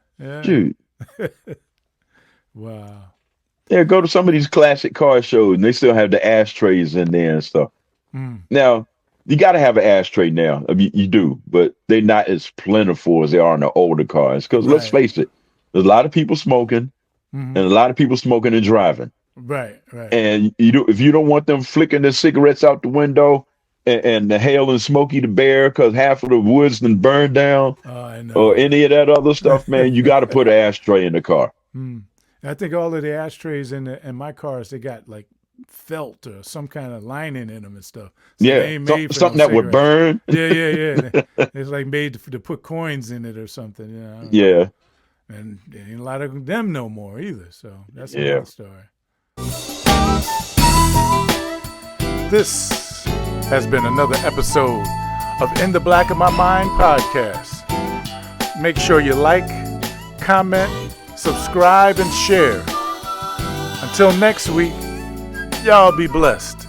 Dude. Wow. Yeah, go to some of these classic car shows, and they still have the ashtrays in there and stuff. Now, you got to have an ashtray now. I mean, you do, but they're not as plentiful as they are in the older cars. Because let's face it, there's a lot of people smoking, and a lot of people smoking and driving. Right. And if you don't want them flicking their cigarettes out the window and the hail and Smokey the Bear because half of the woods then burned down, or any of that other stuff, man, you got to put an ashtray in the car. I think all of the ashtrays in my cars, they got like felt or some kind of lining in them and stuff. So they ain't made for something that would burn. Yeah. It's like made to put coins in it or something. Yeah. And there ain't a lot of them no more either. So that's another story. This has been another episode of In the Black of My Mind podcast. Make sure you like, comment, subscribe, and share. Until next week, y'all be blessed.